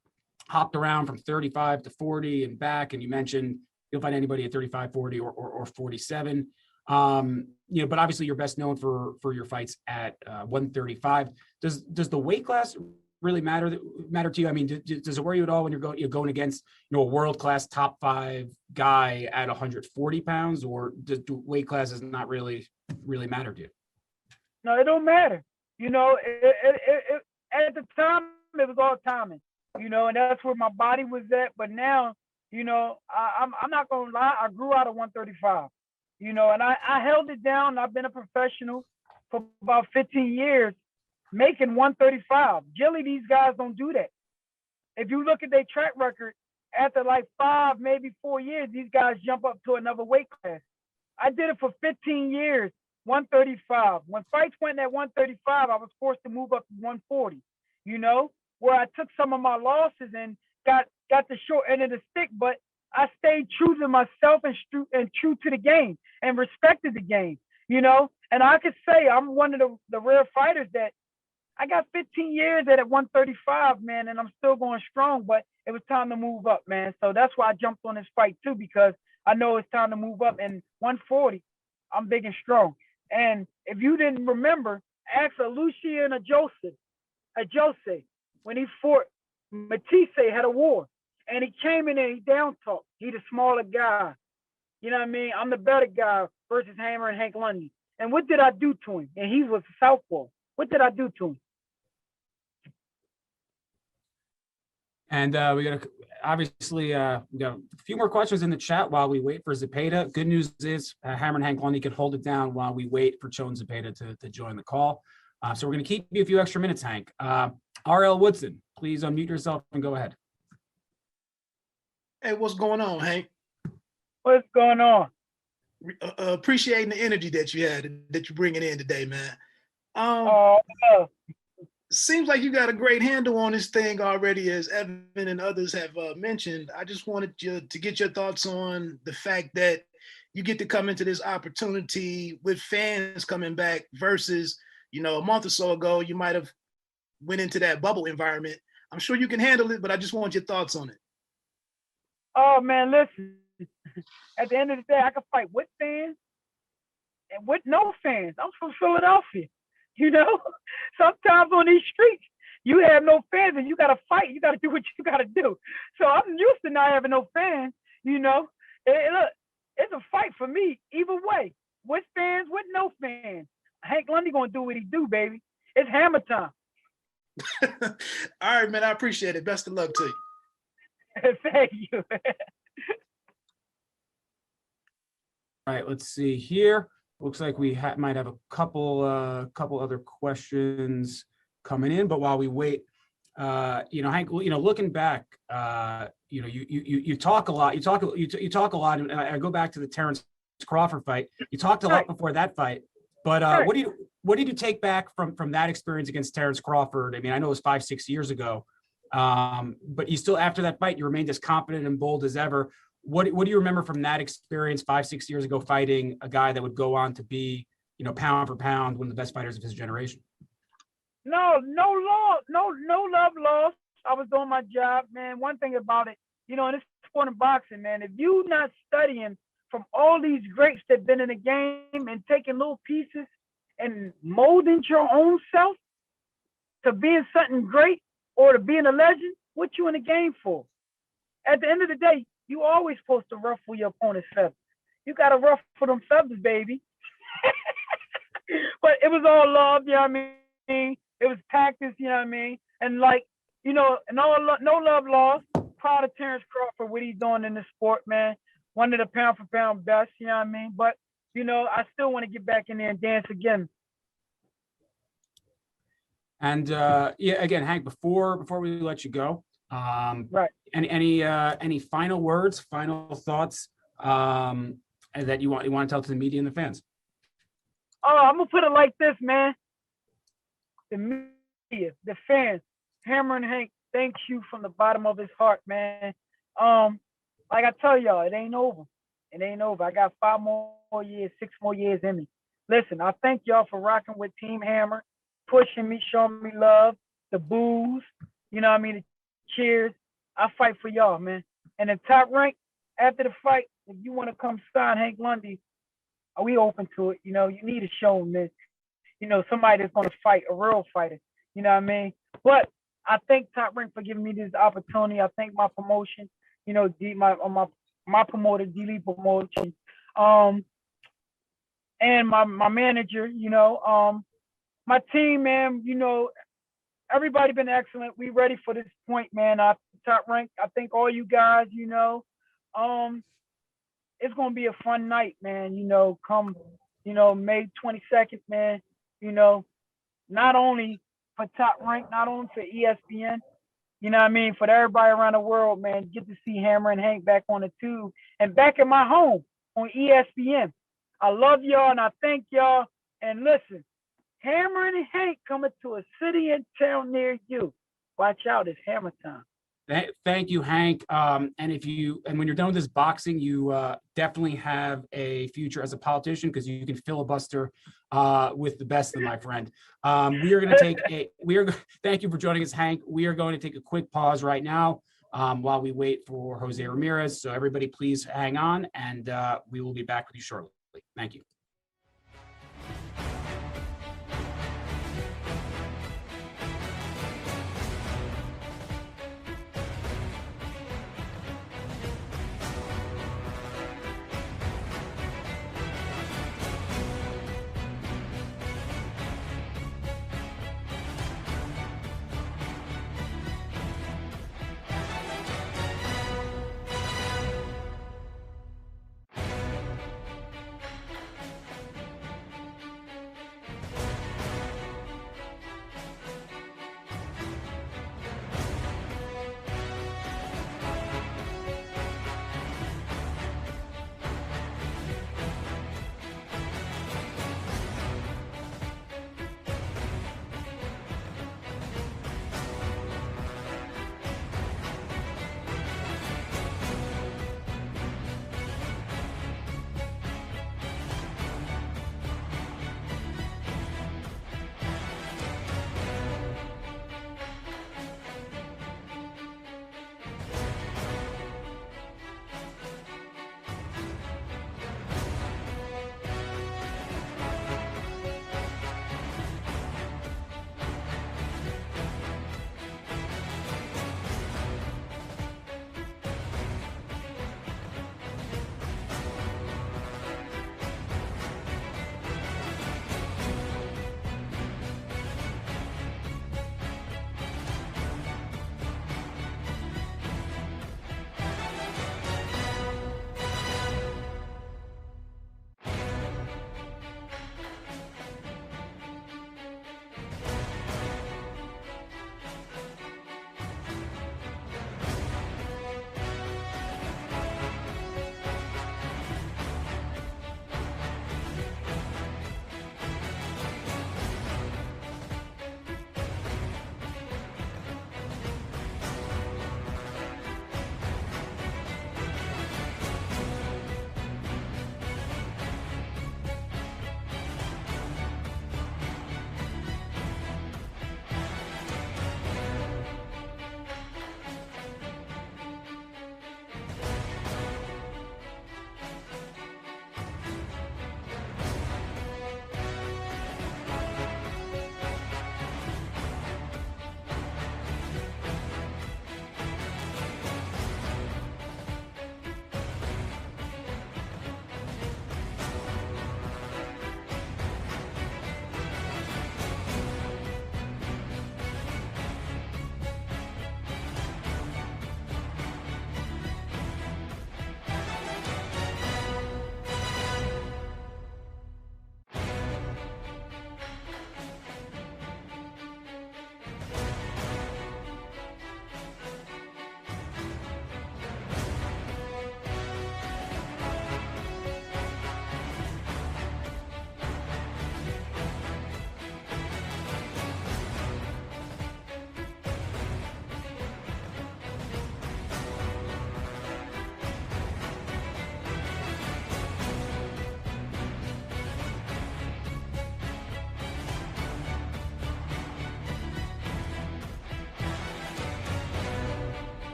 hopped around from 35 to 40 and back, and you mentioned you'll find anybody at 35, 40, or 47. But obviously you're best known for your fights at 135. Does the weight class really matter to you? I mean, does it worry you at all when you're going against a world-class top 5 guy at 140 pounds, or do weight classes not really matter to you? No, it don't matter. At the time it was all timing, and that's where my body was at. But now, I'm not gonna lie, I grew out of 135, and I held it down. I've been a professional for about 15 years, making 135. Generally, these guys don't do that. If you look at their track record, after like 5, maybe 4 years, these guys jump up to another weight class. I did it for 15 years, 135. When fights went at 135, I was forced to move up to 140, where I took some of my losses and got the short end of the stick, but I stayed true to myself and true to the game and respected the game, And I could say I'm one of the rare fighters that I got 15 years at 135, man, and I'm still going strong, but it was time to move up, man. So that's why I jumped on this fight too, because I know it's time to move up. And 140, I'm big and strong. And if you didn't remember, ask a Lucian Jose, when he fought Matisse, had a war, and he came in there, he down talked. He the smaller guy. You know what I mean? I'm the better guy versus Hammer and Hank Lundy. And what did I do to him? And he was a southpaw. What did I do to him? And we got we got a few more questions in the chat while we wait for Zepeda. Good news is Hammer and Hank Lundy can hold it down while we wait for Chone Zepeda to join the call. So we're going to keep you a few extra minutes, Hank. R.L. Woodson, please unmute yourself and go ahead. Hey, what's going on, Hank? What's going on? Appreciating the energy that you're bringing in today, man. Seems like you got a great handle on this thing already, as Evan and others have mentioned. I just wanted you to get your thoughts on the fact that you get to come into this opportunity with fans coming back versus, a month or so ago, you might have went into that bubble environment. I'm sure you can handle it, but I just want your thoughts on it. Oh, man, listen. At the end of the day, I can fight with fans and with no fans. I'm from Philadelphia. Sometimes on these streets, you have no fans and you got to fight. You got to do what you got to do. So I'm used to not having no fans, Look, it's a fight for me either way, with fans, with no fans. Hank Lundy going to do what he do, baby. It's hammer time. All right, man. I appreciate it. Best of luck to you. Thank you. All right, let's see here. Looks like we might have a couple other questions coming in, but while we wait, Hank, looking back, you talk a lot. You talk a lot, and I go back to the Terence Crawford fight. You talked a lot before that fight, but what did you take back from that experience against Terence Crawford? I mean, I know it was 5-6 years ago, but you still, after that fight, you remained as confident and bold as ever. What do you remember from that experience 5-6 years ago, fighting a guy that would go on to be, pound for pound, one of the best fighters of his generation? No love lost. I was doing my job, man. One thing about it, in this sport of boxing, man, if you not studying from all these greats that been in the game and taking little pieces and molding your own self to being something great or to being a legend, what you in the game for? At the end of the day, you always supposed to ruffle your opponent's feathers. You got to ruffle them feathers, baby. But it was all love, you know what I mean? It was practice, you know what I mean? And no love lost. Proud of Terence Crawford, what he's doing in the sport, man. One of the pound for pound best, you know what I mean? But, I still want to get back in there and dance again. And again, Hank, before we let you go, right? Any final words, final thoughts that you want to tell to the media and the fans? Oh, I'm gonna put it like this, man. The media, the fans, Hammer and Hank, thank you from the bottom of his heart, man. Like I tell y'all, it ain't over. It ain't over. I got 5 more years, 6 more years in me. Listen, I thank y'all for rocking with Team Hammer, pushing me, showing me love, the boos, the cheers. I fight for y'all, man. And in Top Rank, after the fight, if you want to come sign Hank Lundy, we open to it. You need to show him, man. Somebody that's going to fight, a real fighter. You know what I mean? But I thank Top Rank for giving me this opportunity. I thank my promotion, my promoter, D-Lee Promotion, and my manager, my team, man, everybody been excellent. We ready for this point, man. Top Rank, I thank all you guys, it's going to be a fun night, man, come, May 22nd, man, not only for Top Rank, not only for ESPN, for everybody around the world, man, get to see Hammer and Hank back on the tube and back in my home on ESPN. I love y'all and I thank y'all. And listen, Hammer and Hank coming to a city and town near you. Watch out, it's Hammer time. Thank you, Hank. And when you're done with this boxing, you definitely have a future as a politician, because you can filibuster with the best of them, my friend. We are going to thank you for joining us, Hank. We are going to take a quick pause right now while we wait for Jose Ramirez. So everybody, please hang on, and we will be back with you shortly. Thank you.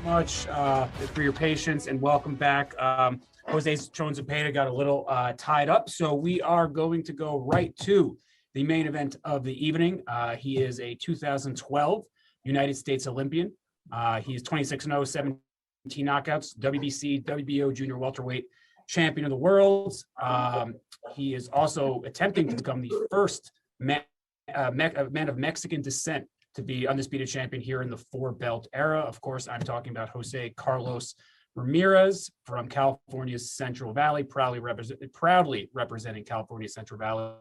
much for your patience and welcome back. Jones Zepeda got a little tied up, so we are going to go right to the main event of the evening. He is a 2012 United States Olympian. He is 26-0, 17 knockouts, WBC, WBO junior welterweight champion of the world. He is also attempting to become the first man of Mexican descent to be undisputed champion here in the four-belt era. Of course, I'm talking about Jose Carlos Ramirez from California's Central Valley, proudly representing California's Central Valley,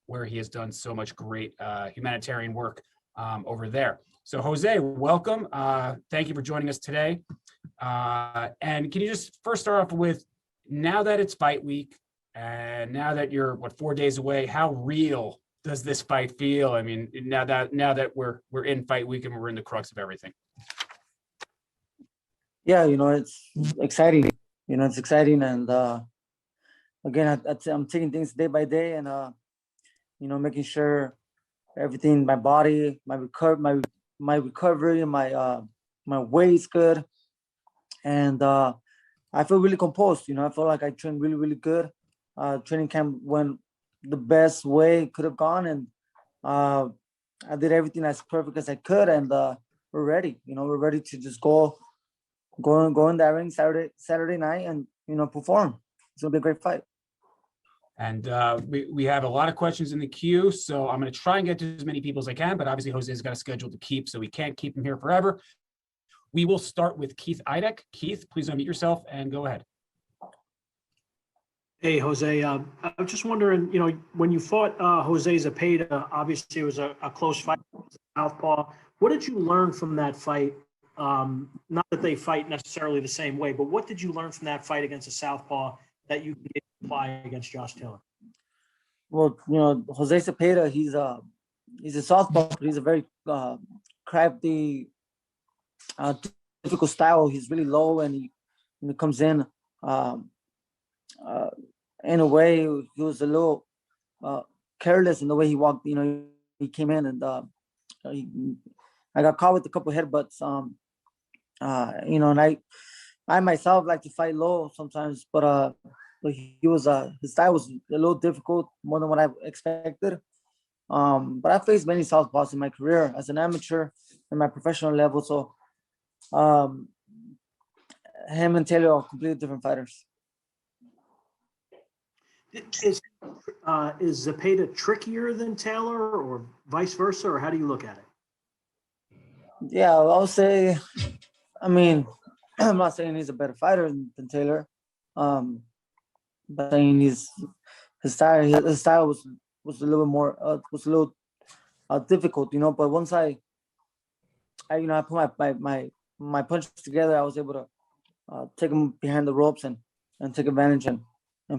where he has done so much great humanitarian work over there. So Jose, welcome. Thank you for joining us today. And can you just first start off with, now that it's fight week and now that you're 4 days away, how real does this fight feel? I mean, now that we're in fight week and we're in the crux of everything. Yeah, it's exciting. It's exciting, and again, I'm taking things day by day, and making sure everything, my body, my recovery, my weight's good, and I feel really composed. I feel like I trained really, really good. Training camp went the best way it could have gone, and I did everything as perfect as I could, and we're ready. We're ready to just go in that ring Saturday night and perform. It's gonna be a great fight. And we have a lot of questions in the queue, so I'm going to try and get to as many people as I can, but obviously Jose's got a schedule to keep, so we can't keep him here forever. We will start with Keith Idek. Keith, please unmute yourself and go ahead. Hey, Jose. I was just wondering, when you fought Jose Zepeda, obviously it was a close fight, southpaw. What did you learn from that fight? Not that they fight necessarily the same way, but what did you learn from that fight against a southpaw that you can apply against Josh Taylor? Well, Jose Zepeda, he's a southpaw, but he's a very crafty, difficult style. He's really low, and he comes in a way, he was a little careless in the way he walked. He came in, and I got caught with a couple headbutts. And I myself like to fight low sometimes, but his style was a little difficult, more than what I expected. But I faced many southpaws in my career as an amateur and my professional level. So him and Taylor are completely different fighters. Is Zepeda trickier than Taylor, or vice versa, or how do you look at it? Yeah, I'll say, I'm not saying he's a better fighter than Taylor, but saying his style was a little more difficult, But once I put my punches together, I was able to take him behind the ropes and take advantage and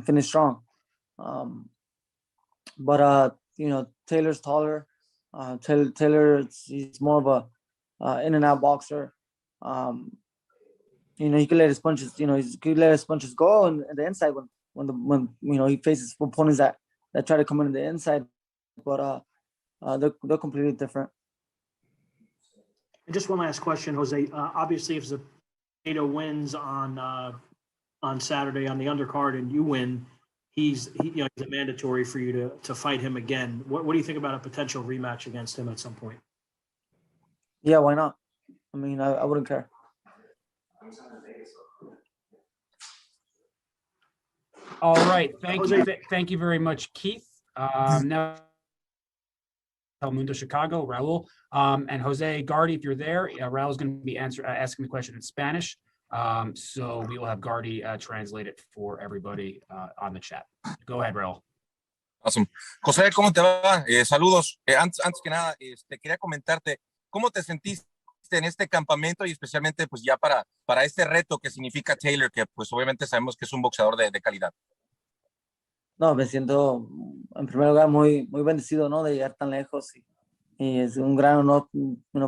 finish strong. But Taylor's taller. Taylor, he's more of a in and out boxer. He could let his punches, go on the inside when he faces opponents that try to come in the inside, but they're completely different. And just one last question, Jose. Obviously, if Zepeda wins on Saturday on the undercard and you win, he's a mandatory for you to fight him again. What do you think about a potential rematch against him at some point? Yeah, why not? I wouldn't care. All right, thank you very much, Keith. Now, Telemundo Chicago, Raul, and Jose Gardy, if you're there, Raul's going to be asking the question in Spanish. So we will have Gardy translate it for everybody on the chat. Go ahead, Raul. Awesome. José, ¿cómo te va? Saludos. Antes que nada, quería comentarte cómo te sentiste en este campamento y especialmente pues ya para este reto que significa Taylor, que pues obviamente sabemos que es un boxeador de calidad. No, me siento en primer lugar muy, muy bendecido, ¿no? De llegar tan lejos y es un gran honor,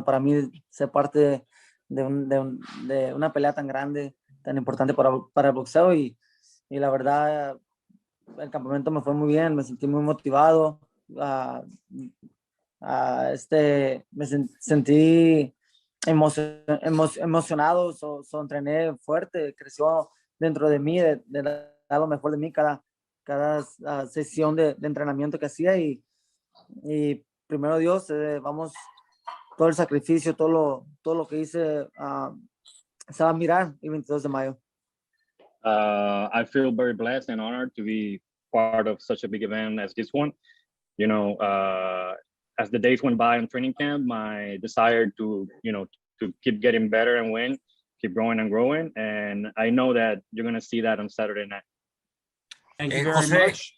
para mí ser parte de una pelea tan grande, tan importante para el boxeo y la verdad el campamento me fue muy bien, me sentí muy motivado, me sentí emocionado, so entrené fuerte, creció dentro de mí, de dar lo mejor de mí cada sesión de entrenamiento que hacía y primero Dios, vamos, todo el sacrificio, todo lo que hice, se va a mirar el 22 de mayo. I feel very blessed and honored to be part of such a big event as this one. You know, as the days went by in training camp, my desire to keep getting better and win, keep growing and growing. And I know that you're going to see that on Saturday night. Thank you very much.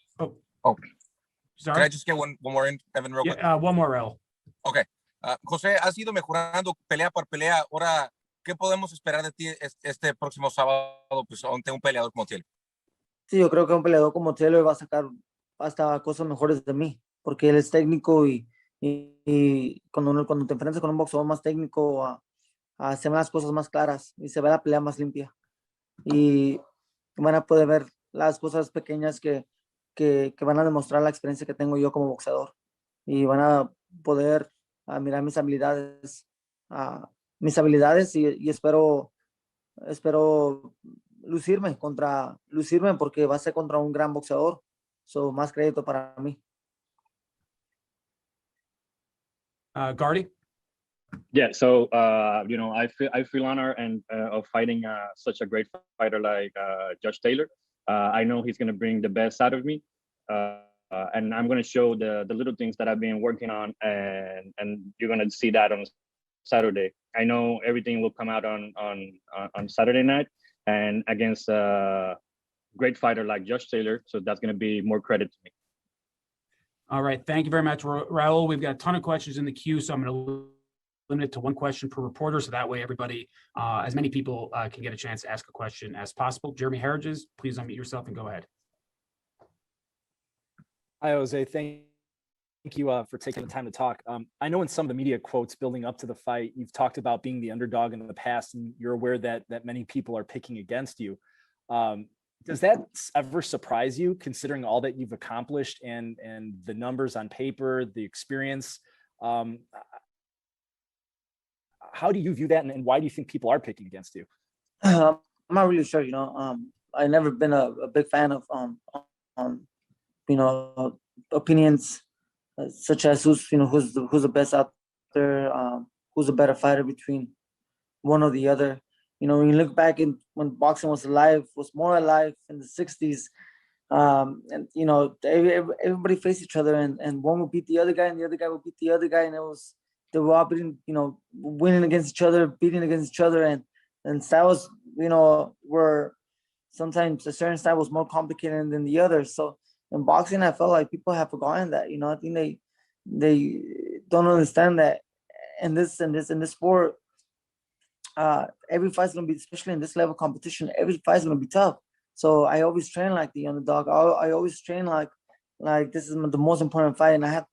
Sorry. Can I just get one more in, Evan, real quick? One more, Raul. Okay. José, has ido mejorando pelea por pelea. Ahora, ¿qué podemos esperar de ti este próximo sábado, pues, ante un peleador como Taylor? Sí, yo creo que un peleador como Taylor va a sacar hasta cosas mejores de mí, porque él es técnico y cuando te enfrentas con un boxeador más técnico, se ven las cosas más claras y se ve la pelea más limpia. Y van a poder ver las cosas pequeñas que van a demostrar la experiencia que tengo yo como boxeador. Y van a poder mirar mis habilidades y espero lucirme porque va a ser contra un gran boxeador. So, más crédito para mí. Gardy? Yeah, so I feel honored and of fighting such a great fighter like Josh Taylor. I know he's going to bring the best out of me, and I'm going to show the little things that I've been working on, and you're going to see that on Saturday. I know everything will come out on Saturday night, and against a great fighter like Josh Taylor, so that's going to be more credit to me. All right, thank you very much, Raul. We've got a ton of questions in the queue, so I'm going to limit it to one question per reporter, so that way everybody, as many people can get a chance to ask a question as possible. Jeremy Harridges, please unmute yourself and go ahead. Hi, Jose. Thank you for taking the time to talk. I know in some of the media quotes building up to the fight, you've talked about being the underdog in the past, and you're aware that many people are picking against you. Does that ever surprise you, considering all that you've accomplished and the numbers on paper, the experience? How do you view that, and why do you think people are picking against you? I'm not really sure. I've never been a big fan of opinions such as who's the best out there, who's a better fighter between one or the other. When you look back when boxing was more alive in the 60s, and everybody faced each other, and one would beat the other guy, and the other guy would beat the other guy, and they were all beating, winning against each other, beating against each other, and styles, were sometimes a certain style was more complicated than the other. So in boxing, I felt like people have forgotten that. I think they don't understand that in this sport, every fight's gonna be, especially in this level of competition, every fight's gonna be tough. So I always train like the underdog. I always train like this is the most important fight, and I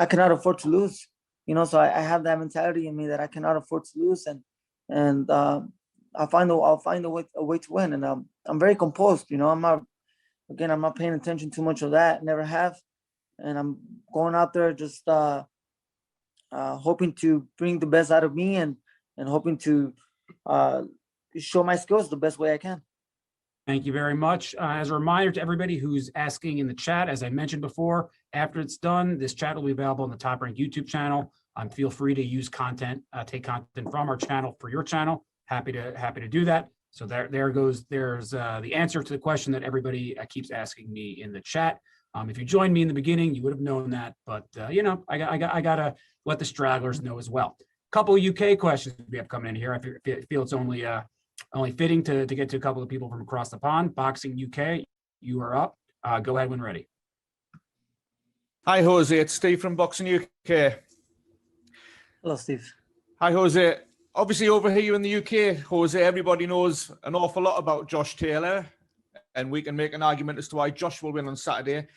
cannot afford to lose. So I have that mentality in me that I cannot afford to lose, and I'll find a way to win. And I'm very composed. I'm not paying attention too much of that. Never have, and I'm going out there just hoping to bring the best out of me and hoping to show my skills the best way I can. Thank you very much. As a reminder to everybody who's asking in the chat, as I mentioned before, after it's done, this chat will be available on the Top Rank YouTube channel. Feel free to use content, take content from our channel for your channel. Happy to do that. So there's the answer to the question that everybody keeps asking me in the chat. If you joined me in the beginning, you would have known that, but I gotta let the stragglers know as well. A couple of UK questions we have coming in here. I feel it's only fitting to get to a couple of people from across the pond. Boxing UK, you are up. Go ahead when ready. Hi, Jose. It's Steve from Boxing UK. Hello, Steve. Hi, Jose. Obviously, over here in the UK, Jose, everybody knows an awful lot about Josh Taylor, and we can make an argument as to why Josh will win on Saturday.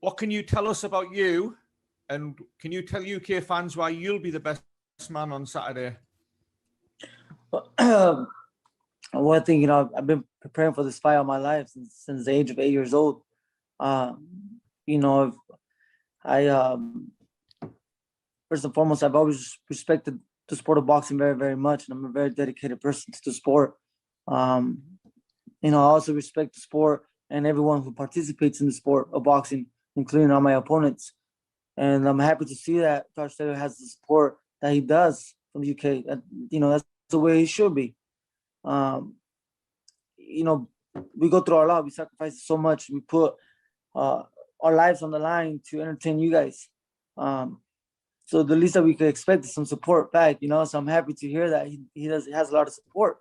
What can you tell us about you, and can you tell UK fans why you'll be the best man on Saturday? One thing, I've been preparing for this fight all my life since the age of 8 years old. first and foremost, I've always respected the sport of boxing very, very much, and I'm a very dedicated person to the sport. I also respect the sport and everyone who participates in the sport of boxing, including all my opponents. And I'm happy to see that Josh Taylor has the support that he does from the UK. That's the way he should be. We go through a lot. We sacrifice so much. We put our lives on the line to entertain you guys. So the least that we could expect is some support back, So I'm happy to hear that he has a lot of support.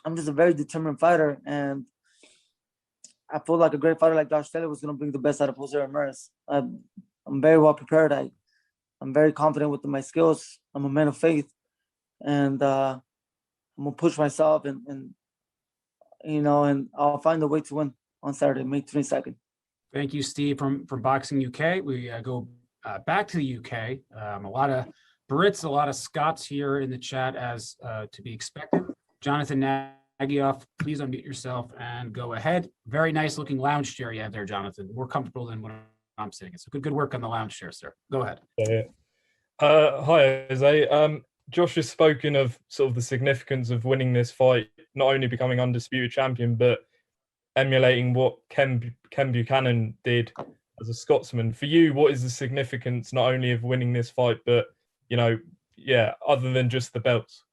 I'm just a very determined fighter, and I feel like a great fighter like Josh Taylor was going to bring the best out of Jose Ramirez. I'm very well prepared. I'm very confident with my skills. I'm a man of faith, and I'm gonna push myself, and I'll find a way to win on Saturday, May 22nd. Thank you, Steve, from Boxing UK. We go back to the UK. A lot of Brits, a lot of Scots here in the chat, as to be expected. Jonathan Nagyoff, please unmute yourself and go ahead. Very nice looking lounge chair you have there, Jonathan. More comfortable than when I'm sitting. So good work on the lounge chair, sir. Go ahead. Hi, Jose. Josh has spoken of sort of the significance of winning this fight, not only becoming undisputed champion, but emulating what Ken Buchanan did as a Scotsman. For you, what is the significance not only of winning this fight, but other than just the belts?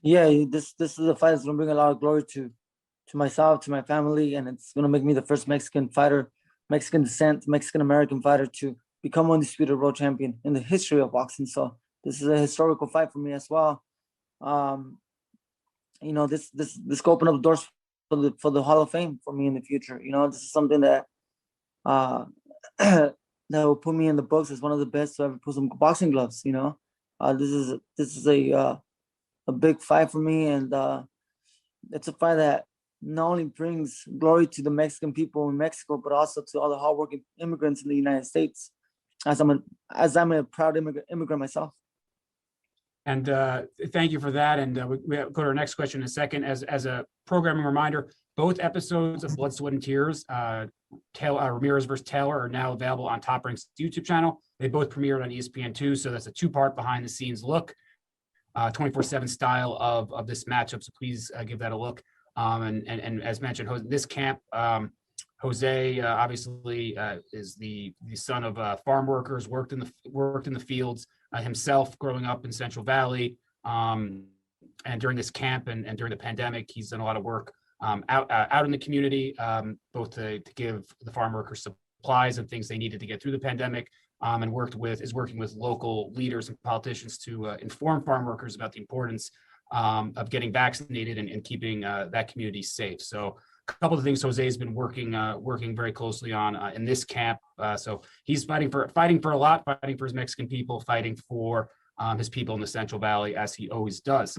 Yeah, this is a fight that's gonna bring a lot of glory to myself, to my family, and it's gonna make me the first Mexican fighter, Mexican descent, Mexican American fighter to become undisputed world champion in the history of boxing. So this is a historical fight for me as well. This could open up doors for the Hall of Fame for me in the future. This is something that that will put me in the books as one of the best to ever put some boxing gloves. This is a big fight for me, and it's a fight that not only brings glory to the Mexican people in Mexico, but also to all the hardworking immigrants in the United States, as I'm a proud immigrant myself. And thank you for that. And we'll go to our next question in a second. As a programming reminder, both episodes of Blood, Sweat, and Tears, Ramirez versus Taylor, are now available on Top Rank's YouTube channel. They both premiered on ESPN2, so that's a two-part behind-the-scenes look, 24/7 style of this matchup. So please give that a look. And as mentioned, this camp, Jose obviously is the son of farm workers, worked in the fields himself growing up in Central Valley. And during this camp and during the pandemic, he's done a lot of work out in the community, both to give the farm workers supplies and things they needed to get through the pandemic, and is working with local leaders and politicians to inform farm workers about the importance of getting vaccinated and keeping that community safe. So a couple of things Jose has been working very closely on in this camp. So he's fighting for a lot, fighting for his Mexican people, fighting for his people in the Central Valley, as he always does.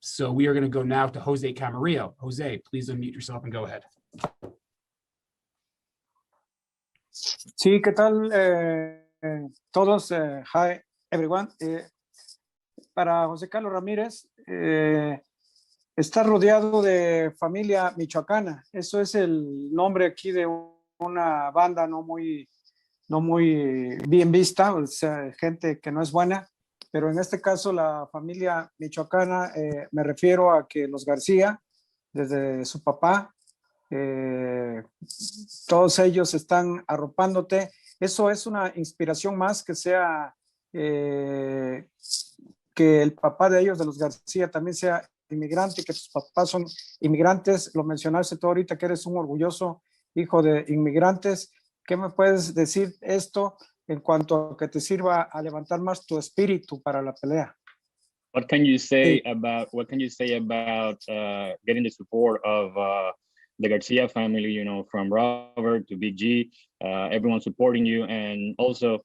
So we are going to go now to Jose Camarillo. Jose, please unmute yourself and go ahead. Sí, ¿qué tal todos? Hi, everyone. Para José Carlos Ramírez, está rodeado de familia michoacana. Eso es el nombre aquí de una banda no muy bien vista, o sea, gente que no es buena, pero en este caso la familia michoacana, me refiero a que los García, desde su papá, todos ellos están arropándote. Eso es una inspiración más que sea que el papá de ellos, de los García, también sea inmigrante, que tus papás son inmigrantes. Lo mencionaste tú ahorita, que eres un orgulloso hijo de inmigrantes. ¿Qué me puedes decir esto en cuanto a que te sirva a levantar más tu espíritu para la pelea? What can you say about getting the support of the Garcia family, from Robert to Big G, everyone supporting you, and also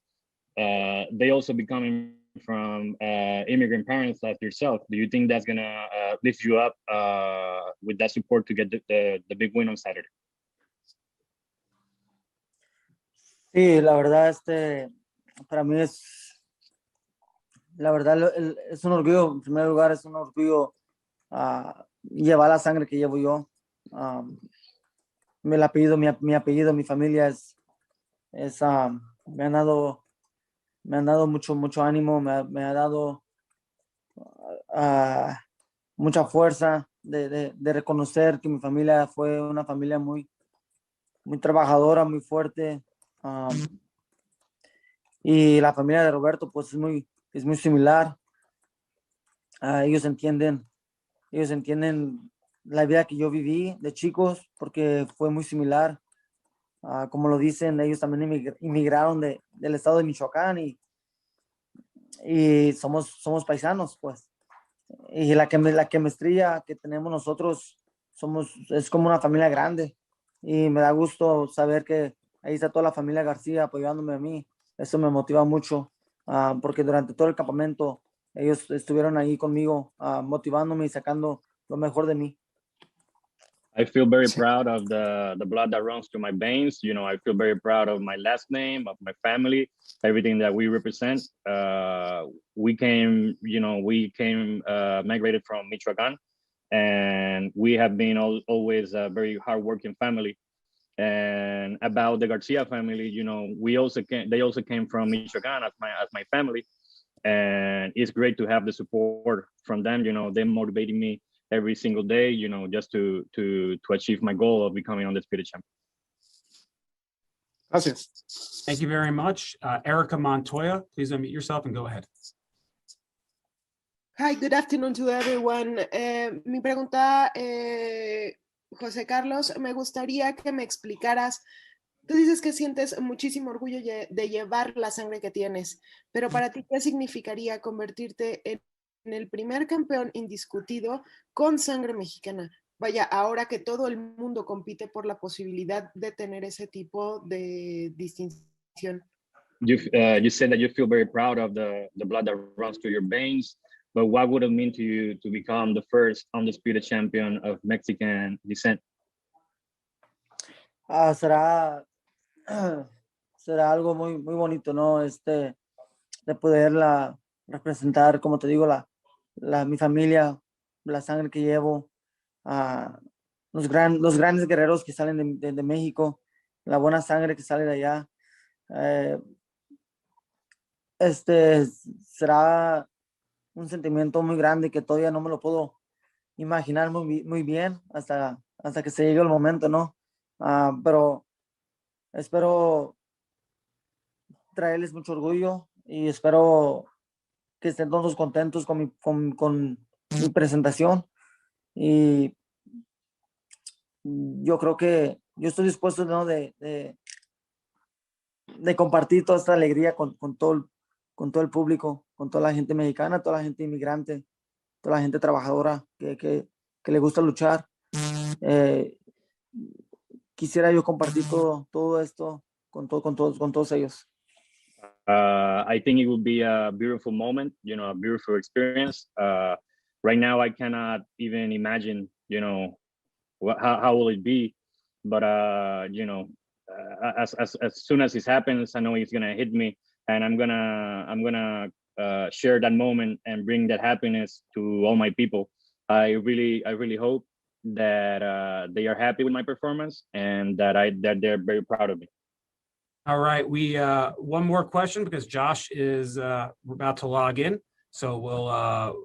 they also becoming from immigrant parents like yourself? Do you think that's gonna lift you up with that support to get the big win on Saturday? Sí, la verdad, para mí es un orgullo. En primer lugar, es un orgullo llevar la sangre que llevo yo. Mi apellido, mi familia me han dado me han dado mucho ánimo, me ha dado mucha fuerza de reconocer que mi familia fue una familia muy trabajadora, muy fuerte. Y la familia de Roberto pues es muy similar. Ellos entienden la vida que yo viví de chicos porque fue muy similar. Como lo dicen, ellos también inmigraron del estado de Michoacán y somos paisanos, pues. Y la chemistría que tenemos nosotros es como una familia grande. Y me da gusto saber que ahí está toda la familia García apoyándome a mí. Eso me motiva mucho, porque durante todo el campamento ellos estuvieron ahí conmigo, motivándome y sacando lo mejor de mí. I feel very proud of the blood that runs through my veins. You know, I feel very proud of my last name, of my family, everything that we represent. We came migrated from Michoacan, and we have been always a very hardworking family. And about the Garcia family, you know, they also came from Michoacan as my family, and it's great to have the support from them. You know, they're motivating me every single day, you know, just to achieve my goal of becoming undisputed champion. Gracias. Thank you very much. Erica Montoya, please unmute yourself and go ahead. Hi, good afternoon to everyone. Mi pregunta, José Carlos, me gustaría que me explicaras, tú dices que sientes muchísimo orgullo de llevar la sangre que tienes, pero para ti, ¿qué significaría convertirte en el primer campeón indiscutido con sangre mexicana? Vaya, ahora que todo el mundo compite por la posibilidad de tener ese tipo de distinción. You said that you feel very proud of the blood that runs through your veins, but what would it mean to you to become the first undisputed champion of Mexican descent? Será algo muy bonito, ¿no? De poderla representar, como te digo, mi familia, la sangre que llevo, los grandes guerreros que salen de México, la buena sangre que sale de allá. Será un sentimiento muy grande que todavía no me lo puedo imaginar muy bien hasta que se llegue el momento, ¿no? Pero espero traerles mucho orgullo y espero que estén todos contentos con mi presentación, y yo creo que yo estoy dispuesto, ¿no? de compartir toda esta alegría con todo el público, con toda la gente mexicana, toda la gente inmigrante, toda la gente trabajadora que le gusta luchar. Quisiera yo compartir todo esto con todos ellos. I think it would be a beautiful moment, you know, a beautiful experience. Right now, I cannot even imagine, you know, how will it be. But you know, as soon as it happens, I know it's gonna hit me, and I'm gonna share that moment and bring that happiness to all my people. I really hope that they are happy with my performance and that they're very proud of me. All right, we one more question because Josh is about to log in. So we'll, I'll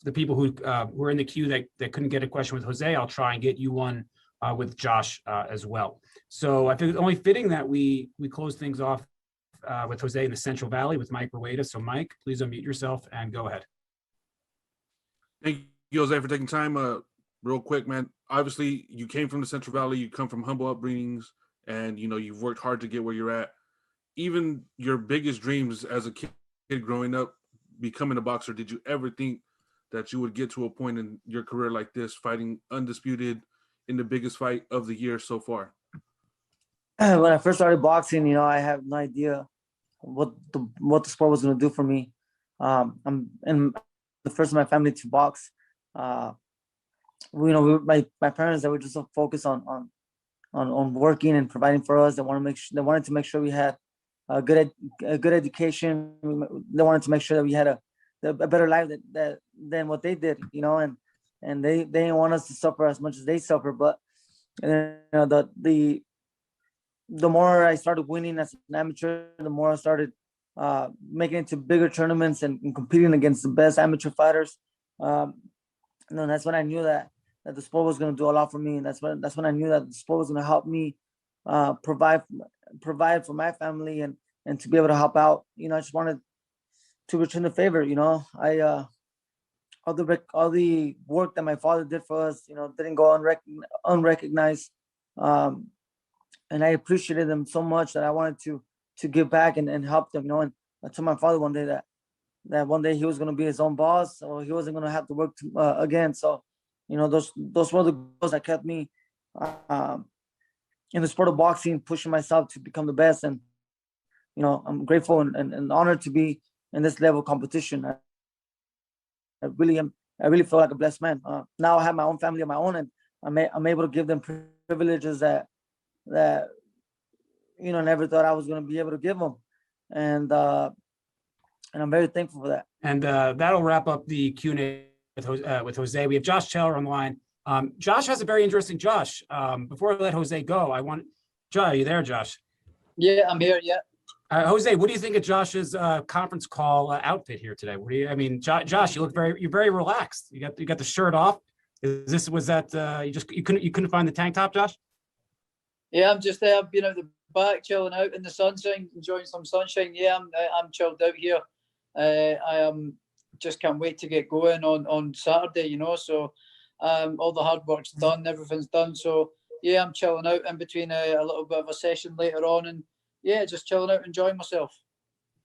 the people who were in the queue that couldn't get a question with Jose, I'll try and get you one with Josh as well. So I think it's only fitting that we close things off with Jose in the Central Valley with Mike Rueda. So Mike, please unmute yourself and go ahead. Thank you, Jose, for taking time. Real quick, man. Obviously, you came from the Central Valley. You come from humble upbringings, and you know you've worked hard to get where you're at. Even your biggest dreams as a kid growing up, becoming a boxer, did you ever think that you would get to a point in your career like this, fighting undisputed in the biggest fight of the year so far? When I first started boxing, you know, I have no idea what the sport was going to do for me. I'm the first in my family to box. My parents, they were just so focused on working and providing for us. They wanted to make sure we had a good education. They wanted to make sure that we had a better life than what they did, you know, and they didn't want us to suffer as much as they suffer. But the more I started winning as an amateur, the more I started making it to bigger tournaments and competing against the best amateur fighters. That's when I knew that the sport was going to do a lot for me, and that's when I knew that the sport was going to help me provide for my family and to be able to help out. I just wanted to return the favor. All the work that my father did for us, didn't go unrecognized, and I appreciated them so much that I wanted to give back and help them. And I told my father one day that one day he was going to be his own boss, or he wasn't going to have to work again. So, those were the goals that kept me in the sport of boxing, pushing myself to become the best. And I'm grateful and honored to be in this level of competition. I really feel like a blessed man. Now I have my own family of my own, and I'm able to give them privileges that never thought I was going to be able to give them, and I'm very thankful for that. And that'll wrap up the Q&A with Jose. We have Josh Taylor on the line. Josh has a very interesting. Josh, before I let Jose go, Josh, are you there, Josh? Yeah, I'm here. Yeah. Jose, what do you think of Josh's conference call outfit here today? Josh, you're very relaxed. You got the shirt off. Was that you couldn't find the tank top, Josh? Yeah, I'm just there, at the back, chilling out in the sunshine, enjoying some sunshine. Yeah, I'm chilled out here. I just can't wait to get going on Saturday. So all the hard work's done, everything's done. So yeah, I'm chilling out in between a little bit of a session later on, and yeah, just chilling out, enjoying myself.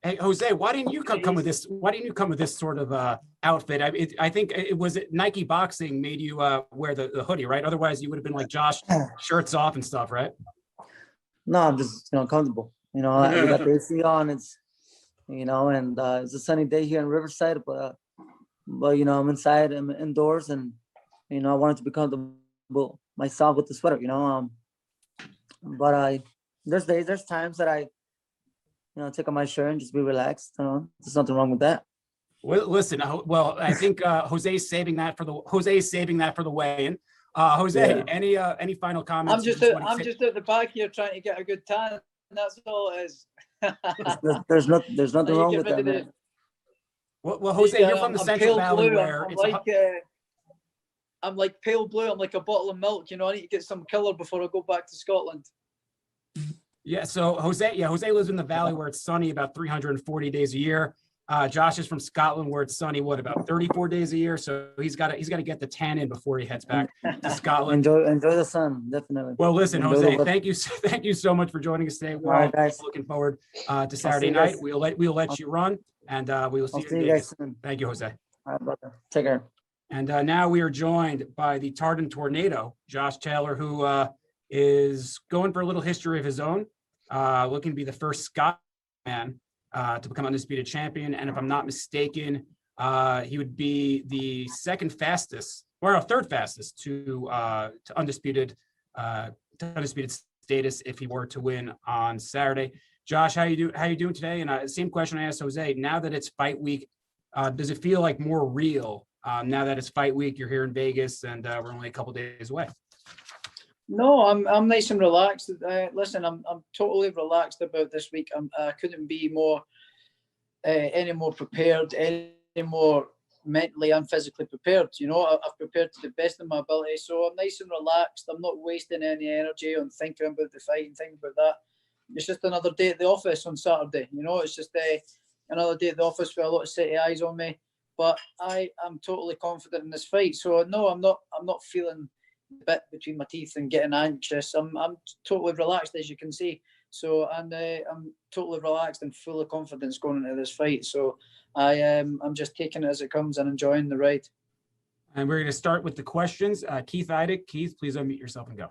Hey, Jose, why didn't you come with this? Why didn't you come with this sort of outfit? I think it was Nike Boxing made you wear the hoodie, right? Otherwise, you would have been like Josh, shirts off and stuff, right? No, I'm just comfortable. We got the AC on. It's and it's a sunny day here in Riverside, but I'm inside, I'm indoors, and I wanted to be comfortable myself with the sweater. But there's times that I take off my shirt and just be relaxed. There's nothing wrong with that. Well, listen. I think Jose's saving that for the weigh-in. Jose, yeah. Any final comments? I'm just at the back here trying to get a good tan. That's all it is. there's nothing wrong with that, man. Well, Jose, you're from the Central Valley where I'm like pale blue. I'm like a bottle of milk. I need to get some color before I go back to Scotland. Yeah. So Jose lives in the Valley where it's sunny about 340 days a year. Josh is from Scotland where it's sunny, about 34 days a year. So he's got to get the tan in before he heads back to Scotland. Enjoy the sun, definitely. Well, listen, Jose, thank you so much for joining us today. We're all looking forward to Saturday night. We'll let you run, and we will see you in Vegas. Thank you, Jose. All right, brother. Take care. And now we are joined by the Tarden Tornado, Josh Taylor, who is going for a little history of his own, looking to be the first Scottish man to become undisputed champion. And if I'm not mistaken, he would be the third fastest to undisputed status if he were to win on Saturday. Josh, how you doing today? And same question I asked Jose. Now that it's fight week, does it feel like more real now that it's fight week? You're here in Vegas, and we're only a couple days away. No, I'm nice and relaxed. Listen, I'm totally relaxed about this week. I couldn't be any more prepared, any more mentally and physically prepared. I've prepared to the best of my ability, so I'm nice and relaxed. I'm not wasting any energy on thinking about the fight and thinking about that. It's just another day at the office on Saturday. It's just another day at the office with a lot of city eyes on me. But I am totally confident in this fight. So no, I'm not feeling the bit between my teeth and getting anxious. I'm totally relaxed, as you can see. So I'm totally relaxed and full of confidence going into this fight. So I'm just taking it as it comes and enjoying the ride. And we're going to start with the questions. Keith Eidick. Keith, please unmute yourself and go.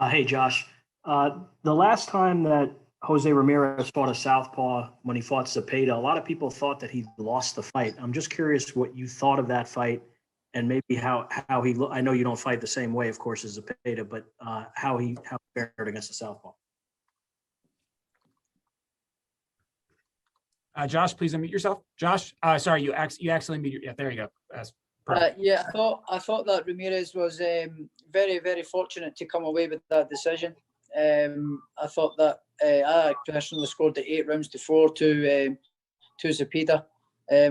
Hey, Josh. The last time that Jose Ramirez fought a southpaw when he fought Zepeda, a lot of people thought that he lost the fight. I'm just curious what you thought of that fight, and maybe how he. I know you don't fight the same way, of course, as Zepeda, but how he fared against the southpaw. Josh, please unmute yourself. Josh, sorry, you actually muted. Yeah, there you go. Yeah, I thought that Ramirez was very, very fortunate to come away with that decision. I thought that I personally scored it 8-4 to Zepeda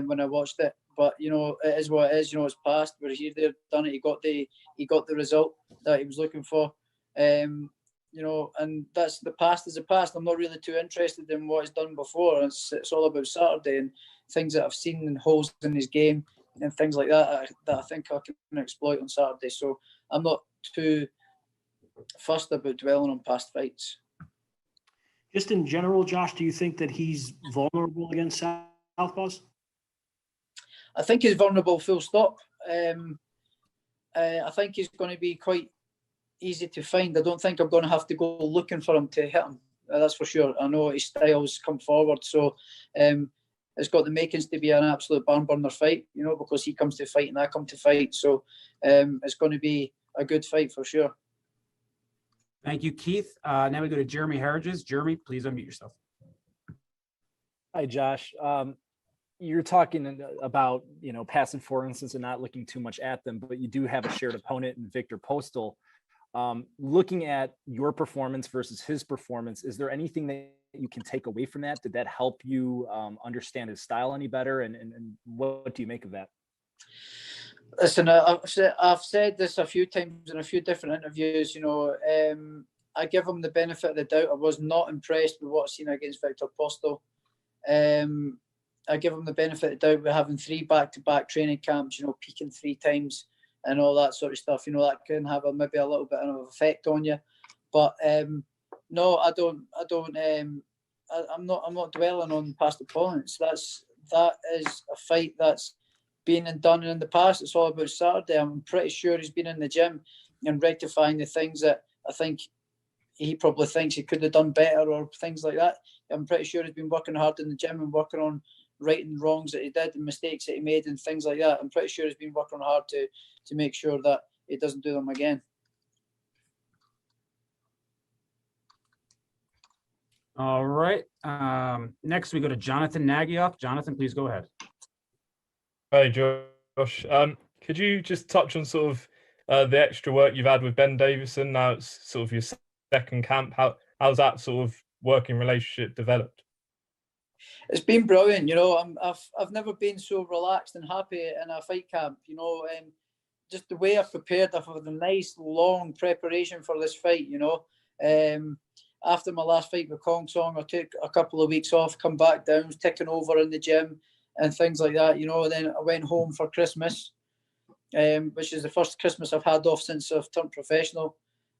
when I watched it. But you know, it is what it is. You know, it's past. We're here, there, done it. He got the result that he was looking for. You know, and that's the past is the past. I'm not really too interested in what he's done before. It's all about Saturday and things that I've seen and holes in his game and things like that that I think I can exploit on Saturday. So I'm not too fussed about dwelling on past fights. Just in general, Josh, do you think that he's vulnerable against southpaws? I think he's vulnerable, full stop. I think he's going to be quite easy to find. I don't think I'm going to have to go looking for him to hit him. That's for sure. I know his styles come forward, so it's got the makings to be an absolute barn burner fight, you know, because he comes to fight and I come to fight. So it's going to be a good fight for sure. Thank you, Keith. Now we go to Jeremy Harridges. Jeremy, please unmute yourself. Hi, Josh. You're talking about, you know, passing for instance and not looking too much at them, but you do have a shared opponent in Victor Postal. Looking at your performance versus his performance, is there anything that you can take away from that? Did that help you understand his style any better? And what do you make of that? Listen, I've said this a few times in a few different interviews. You know, I give him the benefit of the doubt. I was not impressed with what I've seen against Victor Postal. I give him the benefit of the doubt with having 3 back-to-back training camps, you know, peaking 3 times and all that sort of stuff. You know, that can have maybe a little bit of an effect on you. But no, I'm not dwelling on past opponents. That is a fight that's been and done in the past. It's all about Saturday. I'm pretty sure he's been in the gym and rectifying the things that I think he probably thinks he could have done better or things like that. I'm pretty sure he's been working hard in the gym and working on righting wrongs that he did and mistakes that he made and things like that. I'm pretty sure he's been working hard to make sure that he doesn't do them again. All right. Next, we go to Jonathan Nagyoff. Jonathan, please go ahead. Hey, Josh. Could you just touch on sort of the extra work you've had with Ben Davison? Now it's sort of your second camp. How's that sort of working relationship developed? It's been brilliant. You know, I've never been so relaxed and happy in a fight camp. You know, just the way I've prepared, I've had a nice long preparation for this fight. You know, after my last fight with Kong Song, I took a couple of weeks off, come back down, was ticking over in the gym and things like that. You know, and then I went home for Christmas, which is the first Christmas I've had off since I've turned professional.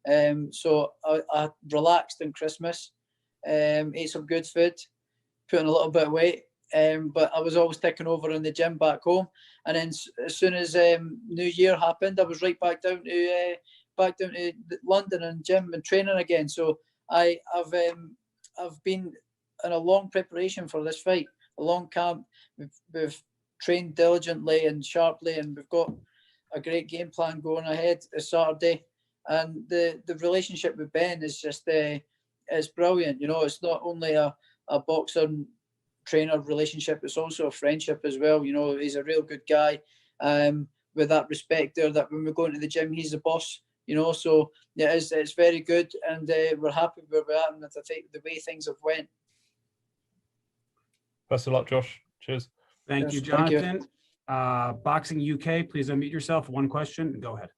So I relaxed in Christmas, ate some good food, put on a little bit of weight, but I was always taking over in the gym back home. And then as soon as New Year happened, I was right back down to London and gym and training again. So I've been in a long preparation for this fight, a long camp. We've trained diligently and sharply, and we've got a great game plan going ahead this Saturday. And the relationship with Ben is just it's brilliant. You know, it's not only a boxer trainer relationship, it's also a friendship as well. You know, he's a real good guy, with that respect there, that when we go into the gym, he's the boss, you know. So yeah, it's very good, and we're happy where we're at and the way things have went. Best of luck, Josh. Cheers. Thank you, Jonathan. Boxing UK, please unmute yourself. One question, and go ahead.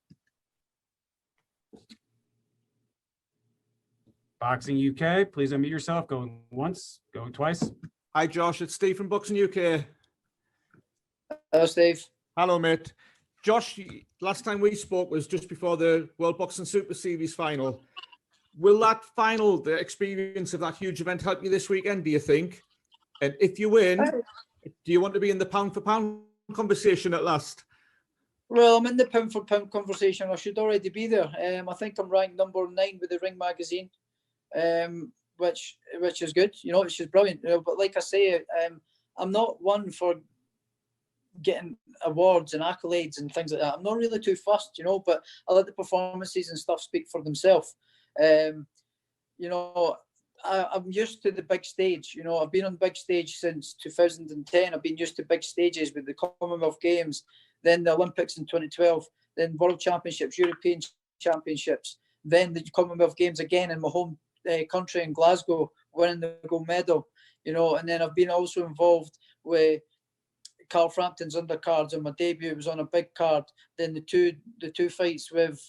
Boxing UK, please unmute yourself. Going once, going twice. Hi, Josh. It's Steve from Boxing UK. Hello, Steve. Hello, mate. Josh, last time we spoke was just before the World Boxing Super Series final. Will that final, the experience of that huge event, help you this weekend, do you think? And if you win, do you want to be in the pound-for-pound conversation at last? Well, I'm in the pound-for-pound conversation. I should already be there. I think I'm ranked number 9 with the Ring magazine. Which is good, you know, which is brilliant. You know, but like I say, I'm not one for getting awards and accolades and things like that. I'm not really too fussed, you know, but I let the performances and stuff speak for themselves. You know, I'm used to the big stage. You know, I've been on the big stage since 2010. I've been used to big stages with the Commonwealth Games, then the Olympics in 2012, then World Championships, European Championships, then the Commonwealth Games again in my home country in Glasgow winning the gold medal, you know. And then I've been also involved with Carl Frampton's undercards. On my debut, it was on a big card. Then the two fights with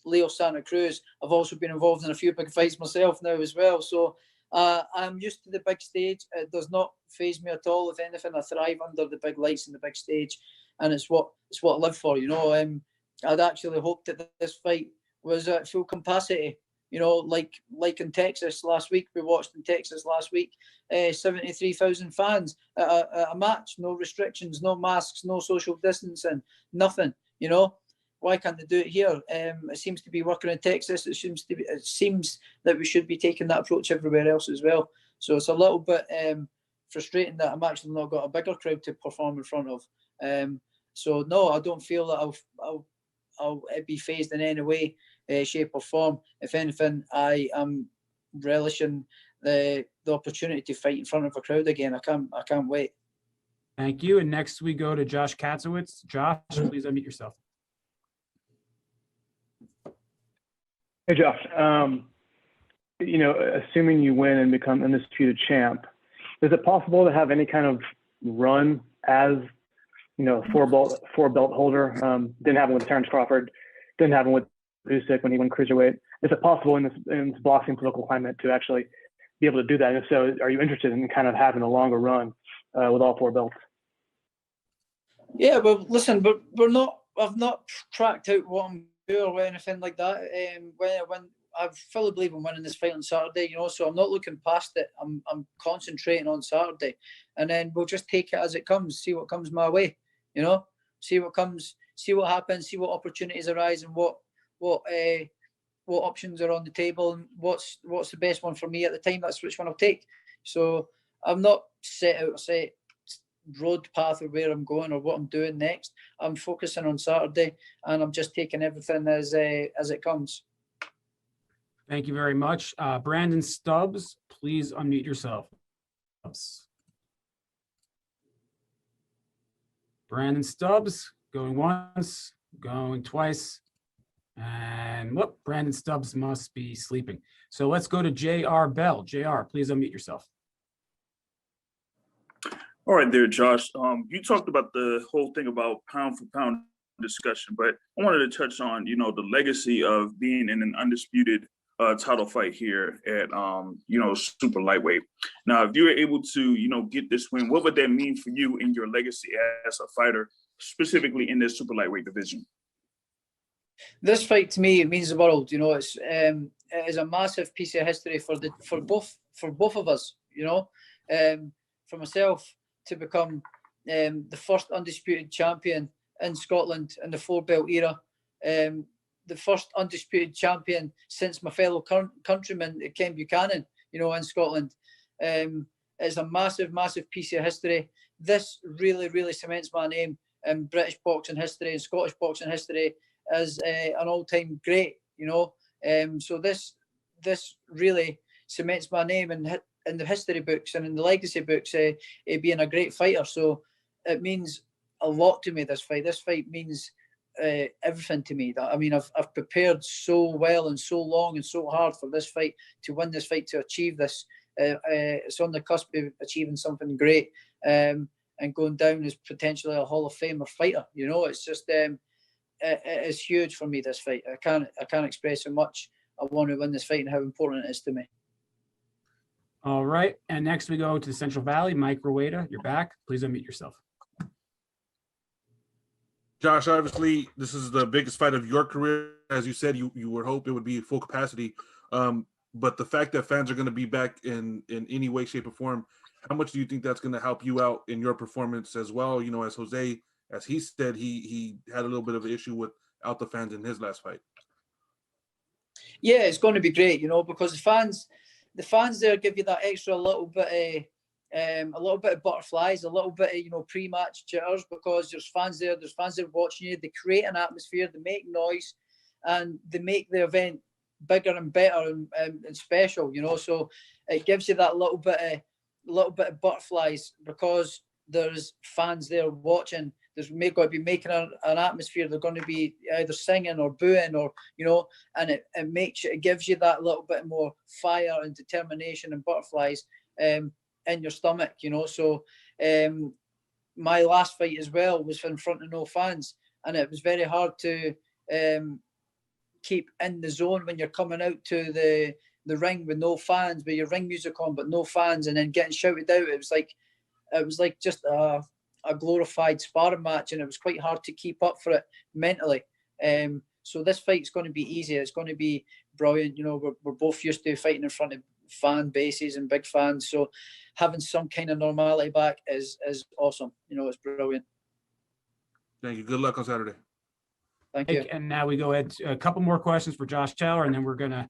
Leo Santa Cruz. I've also been involved in a few big fights myself now as well. So I'm used to the big stage. It does not faze me at all. If anything, I thrive under the big lights and the big stage, and it's what I live for. You know, I'd actually hoped that this fight was at full capacity. You know, like in Texas last week, we watched in Texas last week, 73,000 fans at a match, no restrictions, no masks, no social distancing, nothing. You know, why can't they do it here? It seems to be working in Texas. It seems that we should be taking that approach everywhere else as well. So it's a little bit frustrating that I'm actually not got a bigger crowd to perform in front of. So no, I don't feel that I'll be phased in any way, shape or form. If anything, I am relishing the opportunity to fight in front of a crowd again. I can't wait. Thank you. And next we go to Josh Katzowicz. Josh, please unmute yourself. Hey, Josh. You know, assuming you win and become undisputed champ, is it possible to have any kind of run as, you know, four belt holder? Didn't happen with Terence Crawford. Didn't happen with Usyk when he won cruiserweight. Is it possible in this boxing political climate to actually be able to do that? And if so, are you interested in kind of having a longer run with all four belts? Yeah, well, listen, but I've not tracked out what I'm doing or anything like that. When I fully believe I'm winning this fight on Saturday, you know, so I'm not looking past it. I'm concentrating on Saturday, and then we'll just take it as it comes, see what comes my way, you know, see what comes, see what happens, see what opportunities arise, and what options are on the table, and what's the best one for me at the time. That's which one I'll take. So I'm not set out a set road path of where I'm going or what I'm doing next. I'm focusing on Saturday, and I'm just taking everything as it comes. Thank you very much. Brandon Stubbs, please unmute yourself. Brandon Stubbs, going once, going twice. And whoop, Brandon Stubbs must be sleeping. So let's go to J.R. Bell. J.R., please unmute yourself. All right there, Josh. You talked about the whole thing about pound for pound discussion, but I wanted to touch on, you know, the legacy of being in an undisputed title fight here at, you know, super lightweight. Now, if you were able to, you know, get this win, what would that mean for you in your legacy as a fighter, specifically in this super lightweight division? This fight to me, it means the world. You know, it is a massive piece of history for both of us. You know, for myself to become the first undisputed champion in Scotland in the four belt era, the first undisputed champion since my fellow countryman Ken Buchanan. You know, in Scotland, it's a massive piece of history. This really cements my name in British boxing history and Scottish boxing history as an all-time great, you know. So this really cements my name in the history books and in the legacy books, being a great fighter. So it means a lot to me, this fight. This fight means everything to me. I mean, I've prepared so well and so long and so hard for this fight, to win this fight, to achieve this. It's on the cusp of achieving something great, and going down as potentially a Hall of Famer fighter. You know, it's just it is huge for me, this fight. I can't express how much I want to win this fight and how important it is to me. All right, and next we go to the Central Valley. Mike Roweda, you're back. Please unmute yourself. Josh, obviously, this is the biggest fight of your career. As you said, you would hope it would be full capacity. But the fact that fans are going to be back in any way, shape, or form, how much do you think that's going to help you out in your performance as well? You know, as Jose, as he said, he had a little bit of an issue without the fans in his last fight. Yeah, it's going to be great, you know, because the fans there give you that extra little bit of butterflies, a little bit of, you know, pre-match jitters, because there's fans there watching you. They create an atmosphere, they make noise, and they make the event bigger and better and special, you know. So it gives you that little bit of butterflies, because there's fans there watching. There's going to be making an atmosphere. They're going to be either singing or booing, or and it gives you that little bit more fire and determination and butterflies in your stomach. So my last fight as well was in front of no fans, and it was very hard to keep in the zone when you're coming out to the ring with no fans, with your ring music on but no fans, and then getting shouted out. It was like just a glorified sparring match, and it was quite hard to keep up for it mentally. So this fight's going to be easy. It's going to be brilliant. We're both used to fighting in front of fan bases and big fans, so having some kind of normality back is awesome. It's brilliant. Thank you. Good luck on Saturday. Thank you. And now we go ahead to a couple more questions for Josh Taylor, and then we're going to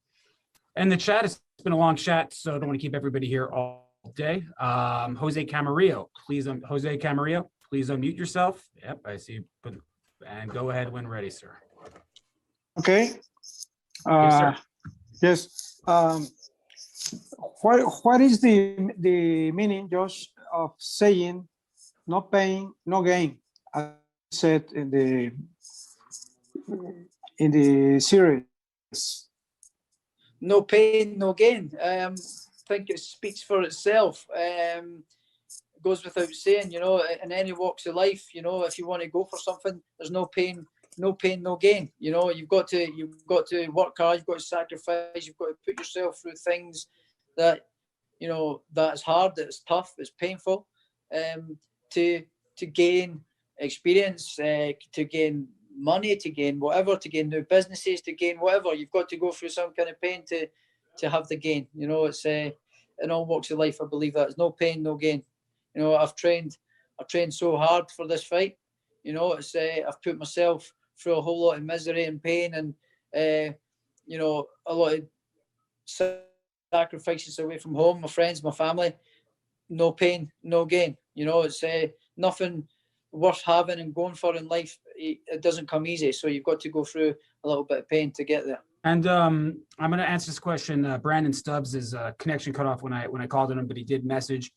end the chat. It's been a long chat, so I don't want to keep everybody here all day. Jose Camarillo, please unmute yourself. Yep, I see. And go ahead when ready, sir. Okay. Yes, sir. Yes. What is the meaning, Josh, of saying no pain, no gain, as said in the series? No pain, no gain. I think it speaks for itself. Goes without saying, in any walks of life, if you want to go for something, there's no pain, no gain. You've got to work hard, you've got to sacrifice, you've got to put yourself through things that that's hard, that's tough, it's painful, to gain experience, to gain money, to gain whatever, to gain new businesses, to gain whatever. You've got to go through some kind of pain to have the gain. It's in all walks of life, I believe that. There's no pain, no gain. I've trained so hard for this fight. I've put myself through a whole lot of misery and pain, and a lot of sacrifices away from home, my friends, my family. No pain, no gain. It's nothing worth having and going for in life. It doesn't come easy, so you've got to go through a little bit of pain to get there. And I'm going to answer this question. Brandon Stubbs' connection cut off when I called on him, but he did message.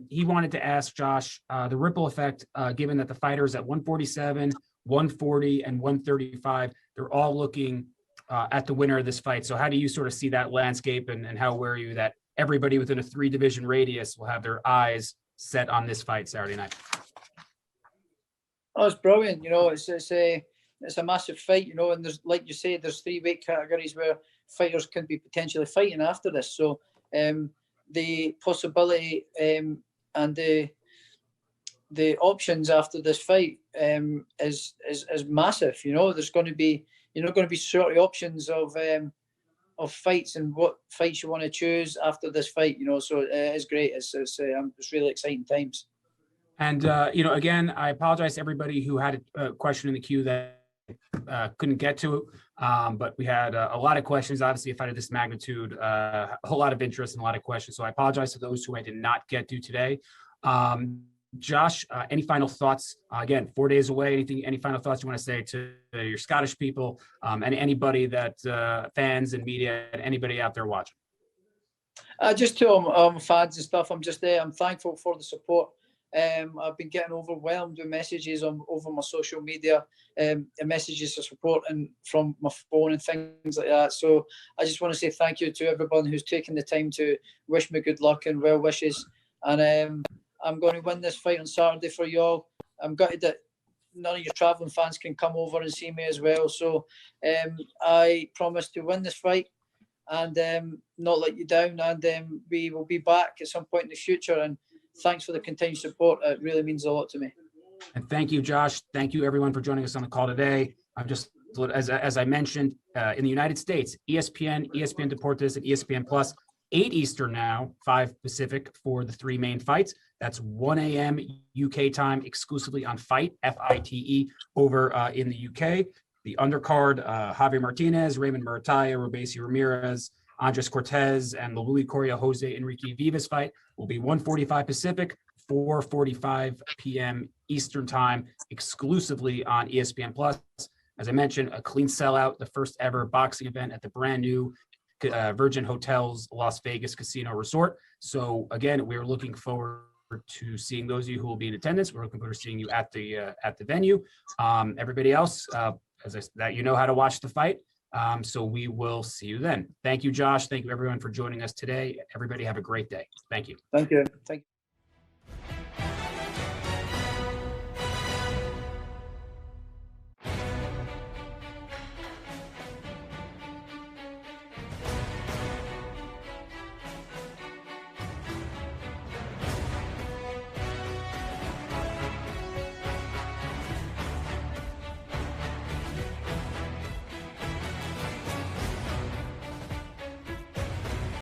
He wanted to ask Josh the ripple effect, given that the fighters at 147, 140, and 135, they're all looking at the winner of this fight. So how do you sort of see that landscape, and how aware are you that everybody within a 3-division radius will have their eyes set on this fight Saturday night? Oh, it's brilliant. It's a massive fight, and there's, like you say, there's 3 weight categories where fighters can be potentially fighting after this. So the possibility and the options after this fight is massive. There's going to be sort of options of fights and what fights you want to choose after this fight. So it is great. It's really exciting times. And again, I apologize to everybody who had a question in the queue that couldn't get to, but we had a lot of questions. Obviously, a fight of this magnitude, a whole lot of interest and a lot of questions. So I apologize to those who I did not get to today. Josh, any final thoughts? Again, 4 days away. Any final thoughts you want to say to your Scottish people and anybody that fans and media and anybody out there watching? Just to fans and stuff. I'm thankful for the support. I've been getting overwhelmed with messages over my social media, and messages of support and from my phone and things like that. So I just want to say thank you to everyone who's taken the time to wish me good luck and well wishes. And I'm going to win this fight on Saturday for you all. I'm gutted that none of your travelling fans can come over and see me as well. So I promise to win this fight and not let you down. And we will be back at some point in the future. And thanks for the continued support. It really means a lot to me. And thank you, Josh. Thank you, everyone, for joining us on the call today. I'm just, as I mentioned, in the United States, ESPN, ESPN Deportes, and ESPN Plus, 8 Eastern now, 5 Pacific for the 3 main fights. That's 1 a.m. UK time exclusively on Fight, F-I-T-E, over in the UK. The undercard, Javier Martinez, Raymond Murataya, Robesi Ramirez, Andres Cortez, and the Louis Correa Jose Enrique Vivas fight will be 1:45 Pacific, 4:45 p.m. Eastern time, exclusively on ESPN Plus. As I mentioned, a clean sellout, the first ever boxing event at the brand new Virgin Hotels Las Vegas Casino Resort. So again, we're looking forward to seeing those of you who will be in attendance. We're looking forward to seeing you at the venue. Everybody else, that you know how to watch the fight. So we will see you then. Thank you, Josh. Thank you, everyone, for joining us today. Everybody have a great day. Thank you. Thank you. Thank you.